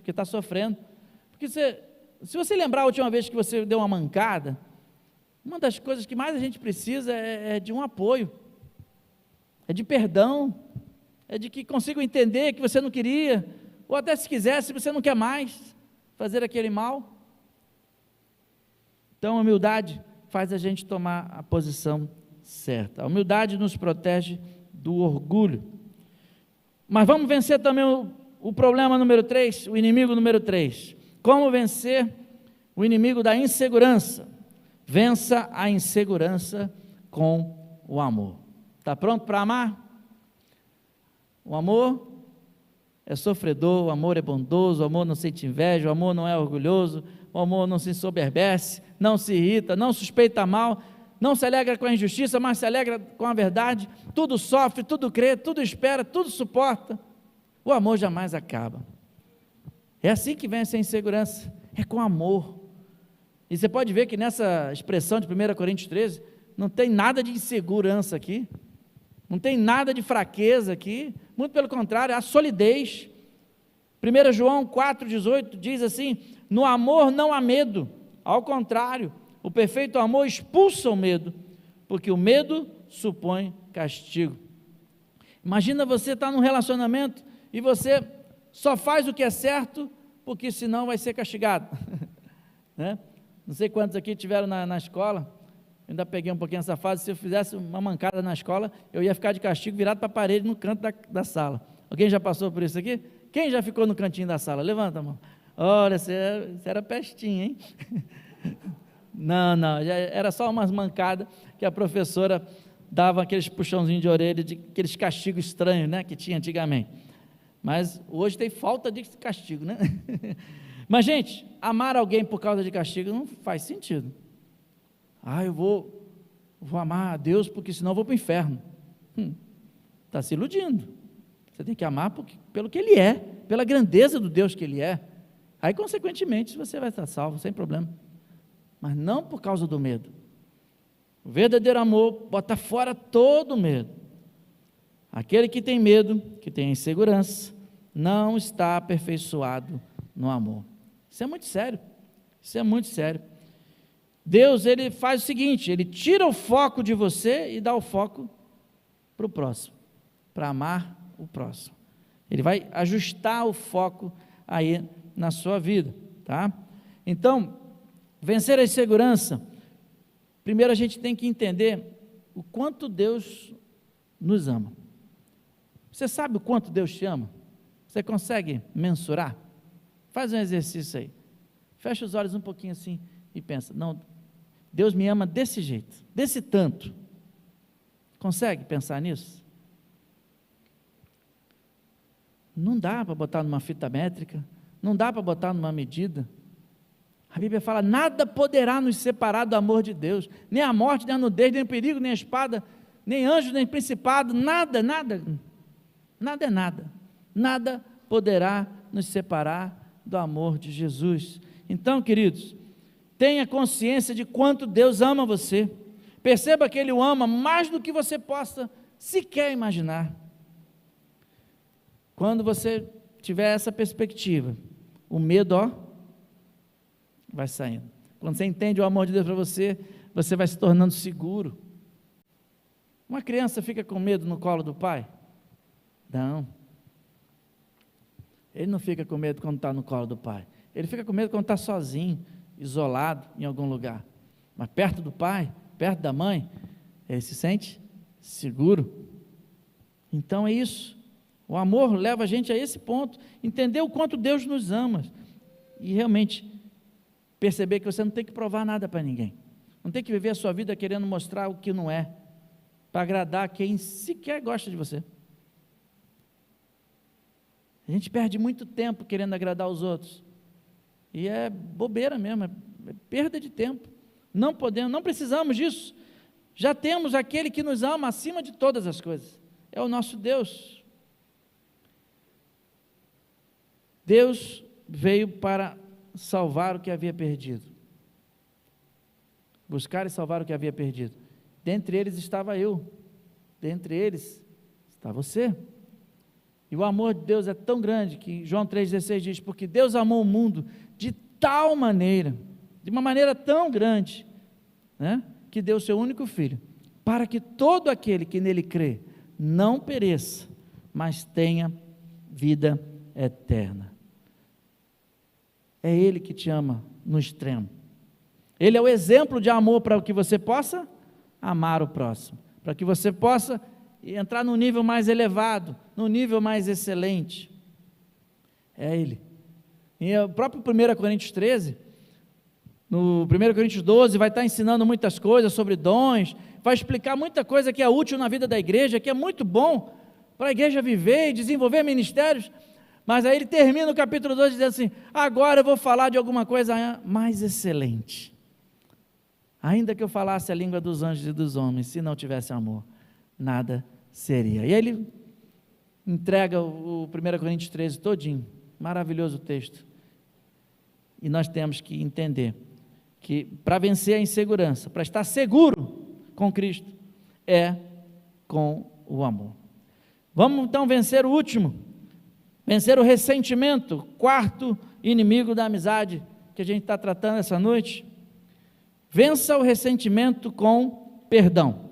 está sofrendo. Porque se você lembrar a última vez que você deu uma mancada, uma das coisas que mais a gente precisa é de um apoio, é de perdão, é de que consigam entender que você não queria, ou até se quisesse, você não quer mais fazer aquele mal. Então a humildade faz a gente tomar a posição certa. A humildade nos protege do orgulho. Mas vamos vencer também o problema número 3, o inimigo número 3. Como vencer o inimigo da insegurança? Vença a insegurança com o amor. Está pronto para amar? O amor é sofredor, o amor é bondoso, o amor não sente inveja, o amor não é orgulhoso, o amor não se ensoberbece, não se irrita, não suspeita mal, não se alegra com a injustiça, mas se alegra com a verdade, tudo sofre, tudo crê, tudo espera, tudo suporta. O amor jamais acaba. É assim que vence a insegurança, é com amor. E você pode ver que nessa expressão de 1 Coríntios 13, não tem nada de insegurança aqui, não tem nada de fraqueza aqui, muito pelo contrário, é a solidez. 1 João 4,18 diz assim: no amor não há medo, ao contrário, O perfeito amor expulsa o medo, porque o medo supõe castigo. Imagina você estar num relacionamento e você só faz o que é certo, porque senão vai ser castigado. Né? Não sei quantos aqui tiveram na escola, eu ainda peguei um pouquinho essa fase, se eu fizesse uma mancada na escola, eu ia ficar de castigo virado para a parede no canto da sala. Alguém já passou por isso aqui? Quem já ficou no cantinho da sala? Levanta a mão. Olha, você era pestinha, hein? Não, era só umas mancadas que a professora dava aqueles puxãozinhos de orelha, aqueles castigos estranhos, né, que tinha antigamente. Mas hoje tem falta de castigo, né? Mas, gente, amar alguém por causa de castigo não faz sentido. Eu vou amar a Deus porque senão eu vou para o inferno. Está se iludindo. Você tem que amar pelo que Ele é, pela grandeza do Deus que Ele é. Aí, consequentemente, você vai estar salvo, sem problema. Mas não por causa do medo. O verdadeiro amor bota fora todo o medo. Aquele que tem medo, que tem insegurança, não está aperfeiçoado no amor. Isso é muito sério. Isso é muito sério. Deus, Ele faz o seguinte, Ele tira o foco de você e dá o foco para o próximo, para amar o próximo. Ele vai ajustar o foco aí na sua vida, tá? Então, vencer a insegurança, primeiro a gente tem que entender o quanto Deus nos ama. Você sabe o quanto Deus te ama? Você consegue mensurar? Faz um exercício aí. Fecha os olhos um pouquinho assim e pensa, não, Deus me ama desse jeito, desse tanto. Consegue pensar nisso? Não dá para botar numa fita métrica, não dá para botar numa medida. A Bíblia fala, nada poderá nos separar do amor de Deus, nem a morte, nem a nudez, nem o perigo, nem a espada, nem anjo, nem principado, nada é nada. Nada poderá nos separar do amor de Jesus. Então, queridos, tenha consciência de quanto Deus ama você. Perceba que Ele o ama mais do que você possa sequer imaginar. Quando você tiver essa perspectiva, o medo, vai saindo. Quando você entende o amor de Deus para você, você vai se tornando seguro. Uma criança fica com medo no colo do pai? Não. Ele não fica com medo quando está no colo do pai. Ele fica com medo quando está sozinho, isolado em algum lugar. Mas perto do pai, perto da mãe, ele se sente seguro. Então é isso. O amor leva a gente a esse ponto. Entender o quanto Deus nos ama. E realmente perceber que você não tem que provar nada para ninguém. Não tem que viver a sua vida querendo mostrar o que não é. Para agradar quem sequer gosta de você. A gente perde muito tempo querendo agradar os outros. E é bobeira mesmo, é perda de tempo. Não podemos, não precisamos disso. Já temos aquele que nos ama acima de todas as coisas. É o nosso Deus. Deus veio para salvar o que havia perdido. Buscar e salvar o que havia perdido. Dentre eles estava eu. Dentre eles está você. E o amor de Deus é tão grande que João 3,16 diz, porque Deus amou o mundo de tal maneira, de uma maneira tão grande, né, que deu o seu único filho, para que todo aquele que nele crê, não pereça, mas tenha vida eterna. É Ele que te ama no extremo. Ele é o exemplo de amor para que você possa amar o próximo, para que você possa entrar num nível mais elevado, num nível mais excelente. É Ele. E o próprio 1 Coríntios 13, no 1 Coríntios 12, vai estar ensinando muitas coisas sobre dons, vai explicar muita coisa que é útil na vida da igreja, que é muito bom para a igreja viver e desenvolver ministérios, mas aí ele termina o capítulo 2 dizendo assim, agora eu vou falar de alguma coisa mais excelente. Ainda que eu falasse a língua dos anjos e dos homens, se não tivesse amor, nada seria. E ele entrega o 1 Coríntios 13 todinho, maravilhoso texto. E nós temos que entender que para vencer a insegurança, para estar seguro com Cristo, é com o amor. Vamos então vencer o último, vencer o ressentimento, quarto inimigo da amizade que a gente está tratando essa noite. Vença o ressentimento com perdão.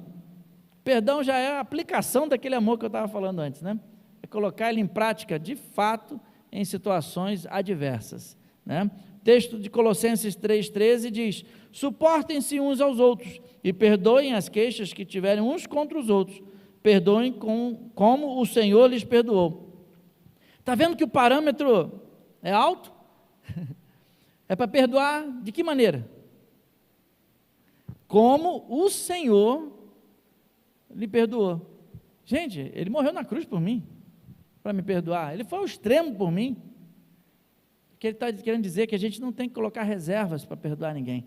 Perdão já é a aplicação daquele amor que eu estava falando antes, né? É colocar ele em prática, de fato, em situações adversas, né? O texto de Colossenses 3,13 diz: suportem-se uns aos outros e perdoem as queixas que tiverem uns contra os outros. Perdoem como o Senhor lhes perdoou. Está vendo que o parâmetro é alto? É para perdoar de que maneira? Como o Senhor lhe perdoou. Gente, ele morreu na cruz por mim, para me perdoar. Ele foi ao extremo por mim. O que ele está querendo dizer é que a gente não tem que colocar reservas para perdoar ninguém.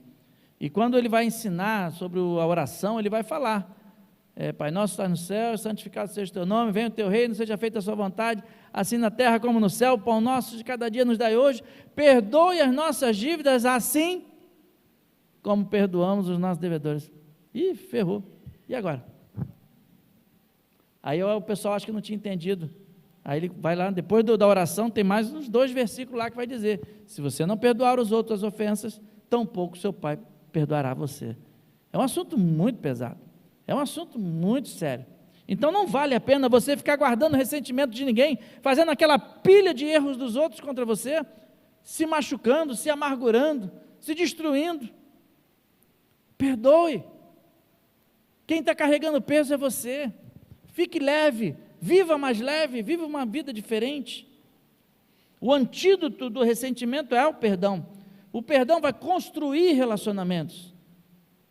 E quando ele vai ensinar sobre a oração, ele vai falar: Pai nosso que estás no céu, santificado seja o teu nome, venha o teu reino, seja feita a sua vontade, assim na terra como no céu. O pão nosso de cada dia nos dai hoje, perdoe as nossas dívidas, assim como perdoamos os nossos devedores. Ih, ferrou, e agora? Aí o pessoal acha que não tinha entendido. Aí ele vai lá, depois da oração, tem mais uns 2 versículos lá que vai dizer: se você não perdoar os outros as ofensas, tampouco seu Pai perdoará você. É um assunto muito pesado, é um assunto muito sério. Então não vale a pena você ficar guardando ressentimento de ninguém, fazendo aquela pilha de erros dos outros contra você, se machucando, se amargurando, se destruindo. Perdoe. Quem está carregando peso é você. Fique leve, viva mais leve, viva uma vida diferente. O antídoto do ressentimento é o perdão. O perdão vai construir relacionamentos.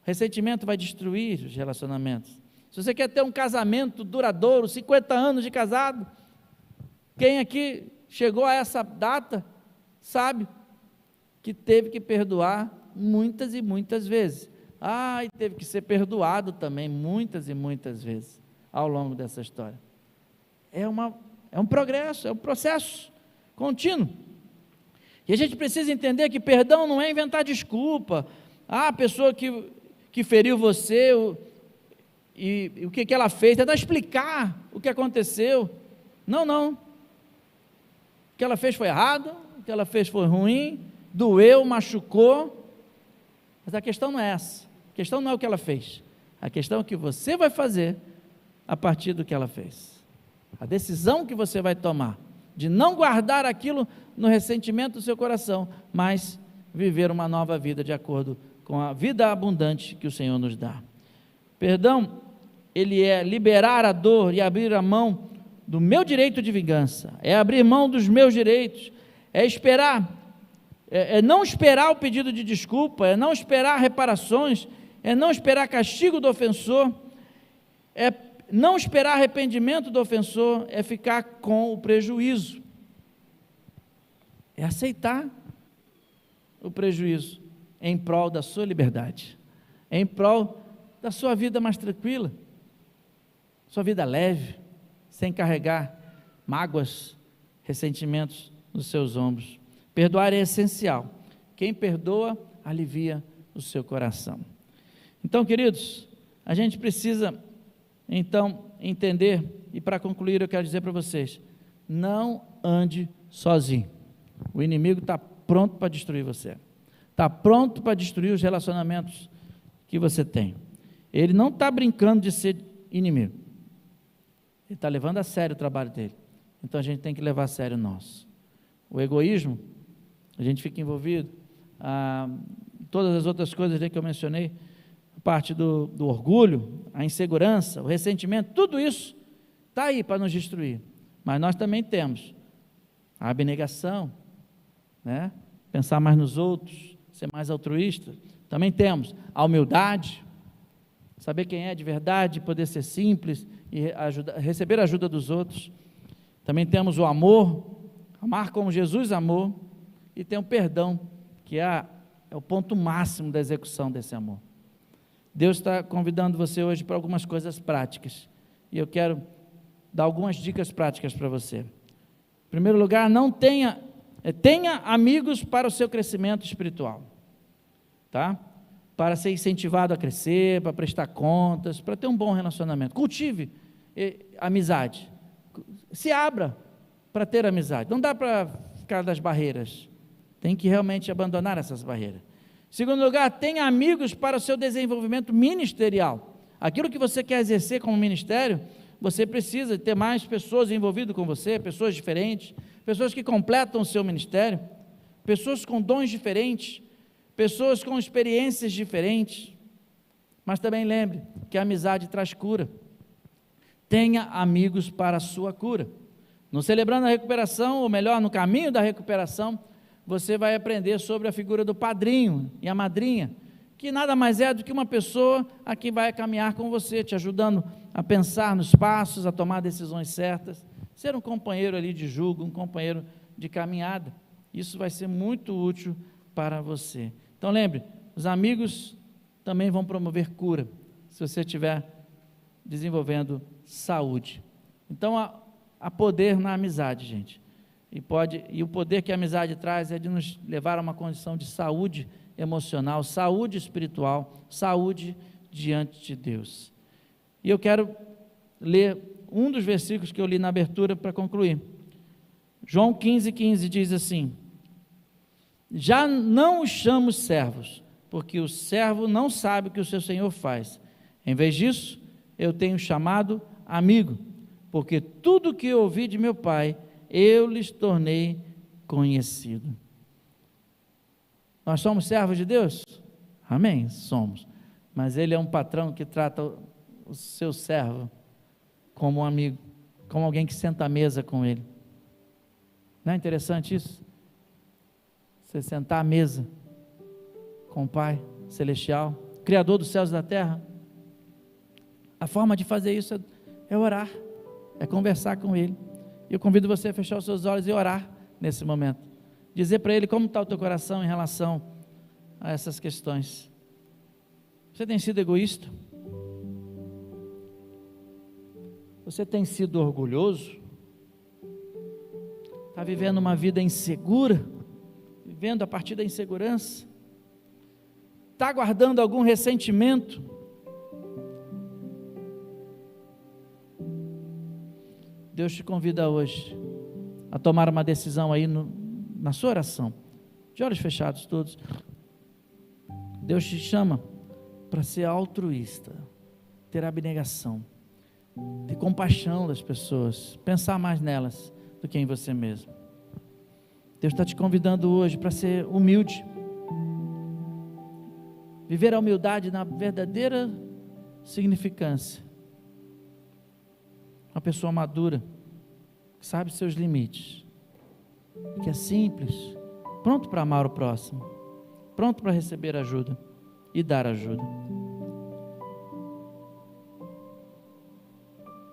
O ressentimento vai destruir os relacionamentos. Se você quer ter um casamento duradouro, 50 anos de casado, quem aqui chegou a essa data, sabe que teve que perdoar muitas e muitas vezes. E teve que ser perdoado também muitas e muitas vezes ao longo dessa história. É um progresso, é um processo contínuo. E a gente precisa entender que perdão não é inventar desculpa. A pessoa que feriu você, e o que ela fez, tentar explicar o que aconteceu. Não. O que ela fez foi errado, o que ela fez foi ruim, doeu, machucou. Mas a questão não é essa. A questão não é o que ela fez. A questão é o que você vai fazer a partir do que ela fez. A decisão que você vai tomar de não guardar aquilo no ressentimento do seu coração, mas viver uma nova vida de acordo com a vida abundante que o Senhor nos dá. Perdão, ele é liberar a dor e abrir a mão do meu direito de vingança, é abrir mão dos meus direitos, é esperar, é não esperar o pedido de desculpa, é não esperar reparações, é não esperar castigo do ofensor, é não esperar arrependimento do ofensor, é ficar com o prejuízo, é aceitar o prejuízo em prol da sua liberdade, em prol da sua vida mais tranquila, sua vida leve, sem carregar mágoas, ressentimentos nos seus ombros. Perdoar é essencial. Quem perdoa, alivia o seu coração. Então, queridos, a gente precisa, então, entender, e para concluir eu quero dizer para vocês, não ande sozinho. O inimigo está pronto para destruir você. Está pronto para destruir os relacionamentos que você tem. Ele não está brincando de ser inimigo. Ele está levando a sério o trabalho dele. Então a gente tem que levar a sério o nosso. O egoísmo, a gente fica envolvido. Todas as outras coisas que eu mencionei, a parte do orgulho, a insegurança, o ressentimento, tudo isso está aí para nos destruir. Mas nós também temos a abnegação, né? Pensar mais nos outros, ser mais altruísta. Também temos a humildade, saber quem é de verdade, poder ser simples e receber a ajuda dos outros. Também temos o amor, amar como Jesus amou, e tem o perdão, que é o ponto máximo da execução desse amor. Deus está convidando você hoje para algumas coisas práticas, e eu quero dar algumas dicas práticas para você. Em primeiro lugar, tenha amigos para o seu crescimento espiritual, tá? Para ser incentivado a crescer, para prestar contas, para ter um bom relacionamento. Cultive amizade, se abra para ter amizade, não dá para ficar das barreiras, tem que realmente abandonar essas barreiras. Segundo lugar, tenha amigos para o seu desenvolvimento ministerial. Aquilo que você quer exercer como ministério, você precisa ter mais pessoas envolvidas com você, pessoas diferentes, pessoas que completam o seu ministério, pessoas com dons diferentes, pessoas com experiências diferentes. Mas também lembre que a amizade traz cura. Tenha amigos para a sua cura. No Celebrando a Recuperação, ou melhor, no caminho da recuperação, você vai aprender sobre a figura do padrinho e a madrinha, que nada mais é do que uma pessoa a que vai caminhar com você, te ajudando a pensar nos passos, a tomar decisões certas, ser um companheiro ali de julgo, um companheiro de caminhada. Isso vai ser muito útil para você. Então lembre, os amigos também vão promover cura, se você estiver desenvolvendo saúde. Então há poder na amizade, gente. E o poder que a amizade traz é de nos levar a uma condição de saúde emocional, saúde espiritual, saúde diante de Deus. E eu quero ler um dos versículos que eu li na abertura para concluir. João 15,15 diz assim: já não os chamo servos, porque o servo não sabe o que o seu senhor faz. Em vez disso, eu tenho chamado amigo, porque tudo que eu ouvi de meu Pai, eu lhes tornei conhecido. Nós somos servos de Deus? Amém, somos. Mas Ele é um patrão que trata o seu servo como um amigo, como alguém que senta à mesa com Ele. Não é interessante isso? Você sentar à mesa com o Pai Celestial, Criador dos céus e da terra. A forma de fazer isso é orar, é conversar com Ele. E eu convido você a fechar os seus olhos e orar nesse momento. Dizer para Ele como está o teu coração em relação a essas questões. Você tem sido egoísta? Você tem sido orgulhoso? Está vivendo uma vida insegura? Vivendo a partir da insegurança? Está guardando algum ressentimento? Deus te convida hoje a tomar uma decisão aí na sua oração, de olhos fechados todos. Deus te chama para ser altruísta, ter abnegação, ter compaixão das pessoas, pensar mais nelas do que em você mesmo. Deus está te convidando hoje para ser humilde, viver a humildade na verdadeira significância. Uma pessoa madura, que sabe seus limites, que é simples, pronto para amar o próximo, pronto para receber ajuda e dar ajuda.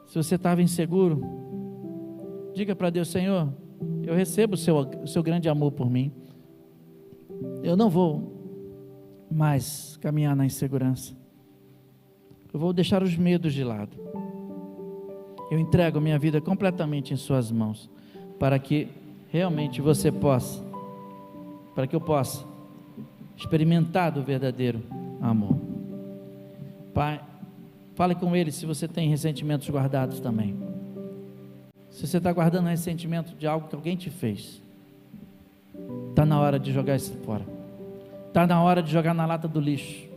Se você estava inseguro, diga para Deus: Senhor, eu recebo o seu grande amor por mim, eu não vou mais caminhar na insegurança, eu vou deixar os medos de lado, eu entrego a minha vida completamente em suas mãos, para que realmente você possa, para que eu possa experimentar do verdadeiro amor. Pai, fale com Ele se você tem ressentimentos guardados também. Se você está guardando ressentimento de algo que alguém te fez, está na hora de jogar isso fora, está na hora de jogar na lata do lixo.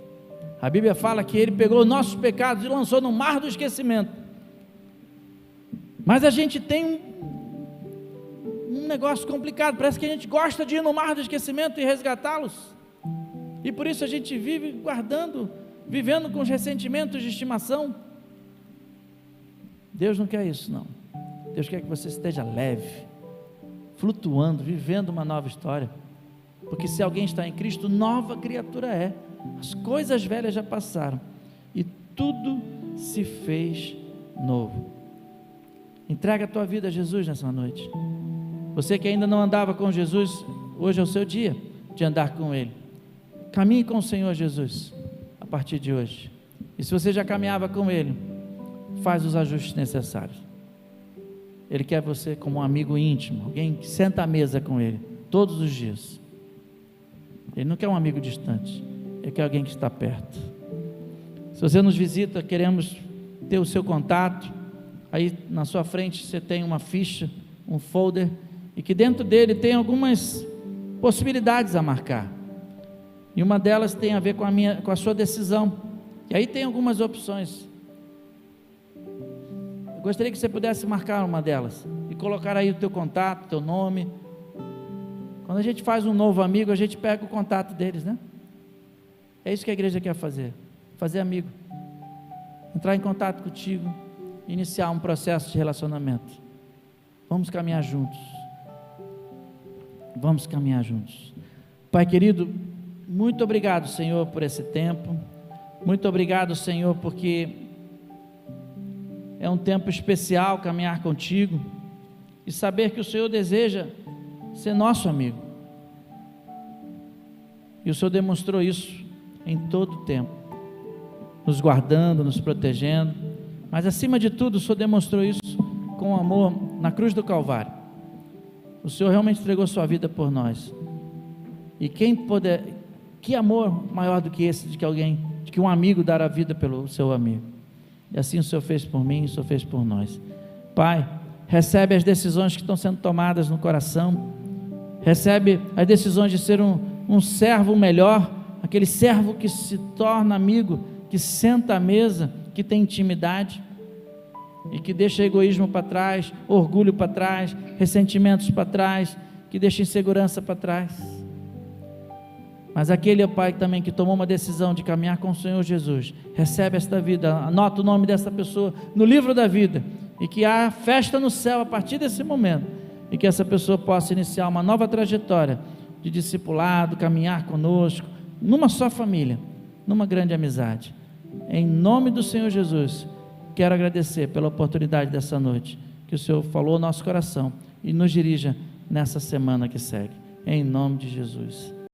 A Bíblia fala que Ele pegou os nossos pecados e lançou no mar do esquecimento. Mas a gente tem um negócio complicado, parece que a gente gosta de ir no mar do esquecimento e resgatá-los, e por isso a gente vive guardando, vivendo com os ressentimentos de estimação. Deus não quer isso, não. Deus quer que você esteja leve, flutuando, vivendo uma nova história, porque se alguém está em Cristo, nova criatura é. As coisas velhas já passaram e tudo se fez novo. Entrega a tua vida a Jesus nessa noite. Você que ainda não andava com Jesus, hoje é o seu dia de andar com Ele. Caminhe com o Senhor Jesus a partir de hoje. E se você já caminhava com Ele, faz os ajustes necessários. Ele quer você como um amigo íntimo, alguém que senta à mesa com Ele todos os dias. Ele não quer um amigo distante, Ele quer alguém que está perto. Se você nos visita, queremos ter o seu contato. Aí na sua frente você tem uma ficha, um folder, e que dentro dele tem algumas possibilidades a marcar. E uma delas tem a ver com a sua decisão. E aí tem algumas opções. Eu gostaria que você pudesse marcar uma delas e colocar aí o teu contato, o teu nome. Quando a gente faz um novo amigo, a gente pega o contato deles, né? É isso que a igreja quer fazer amigo, entrar em contato contigo, iniciar um processo de relacionamento. Vamos caminhar juntos. Pai querido, muito obrigado, Senhor, por esse tempo. Muito obrigado, Senhor, porque é um tempo especial caminhar contigo e saber que o Senhor deseja ser nosso amigo. E o Senhor demonstrou isso em todo o tempo, nos guardando, nos protegendo, mas acima de tudo o Senhor demonstrou isso com amor na cruz do Calvário. O Senhor realmente entregou sua vida por nós. E que amor maior do que esse, de que um amigo dar a vida pelo seu amigo. E assim o Senhor fez por mim, o Senhor fez por nós. Pai, recebe as decisões que estão sendo tomadas no coração, recebe as decisões de ser um servo melhor, aquele servo que se torna amigo, que senta à mesa, que tem intimidade e que deixa egoísmo para trás, orgulho para trás, ressentimentos para trás, que deixa insegurança para trás. Mas aquele, ó Pai, também que tomou uma decisão de caminhar com o Senhor Jesus, recebe esta vida, anota o nome dessa pessoa no livro da vida, e que há festa no céu a partir desse momento, e que essa pessoa possa iniciar uma nova trajetória de discipulado, caminhar conosco, numa só família, numa grande amizade. Em nome do Senhor Jesus, quero agradecer pela oportunidade dessa noite, que o Senhor falou ao nosso coração, e nos dirija nessa semana que segue, em nome de Jesus.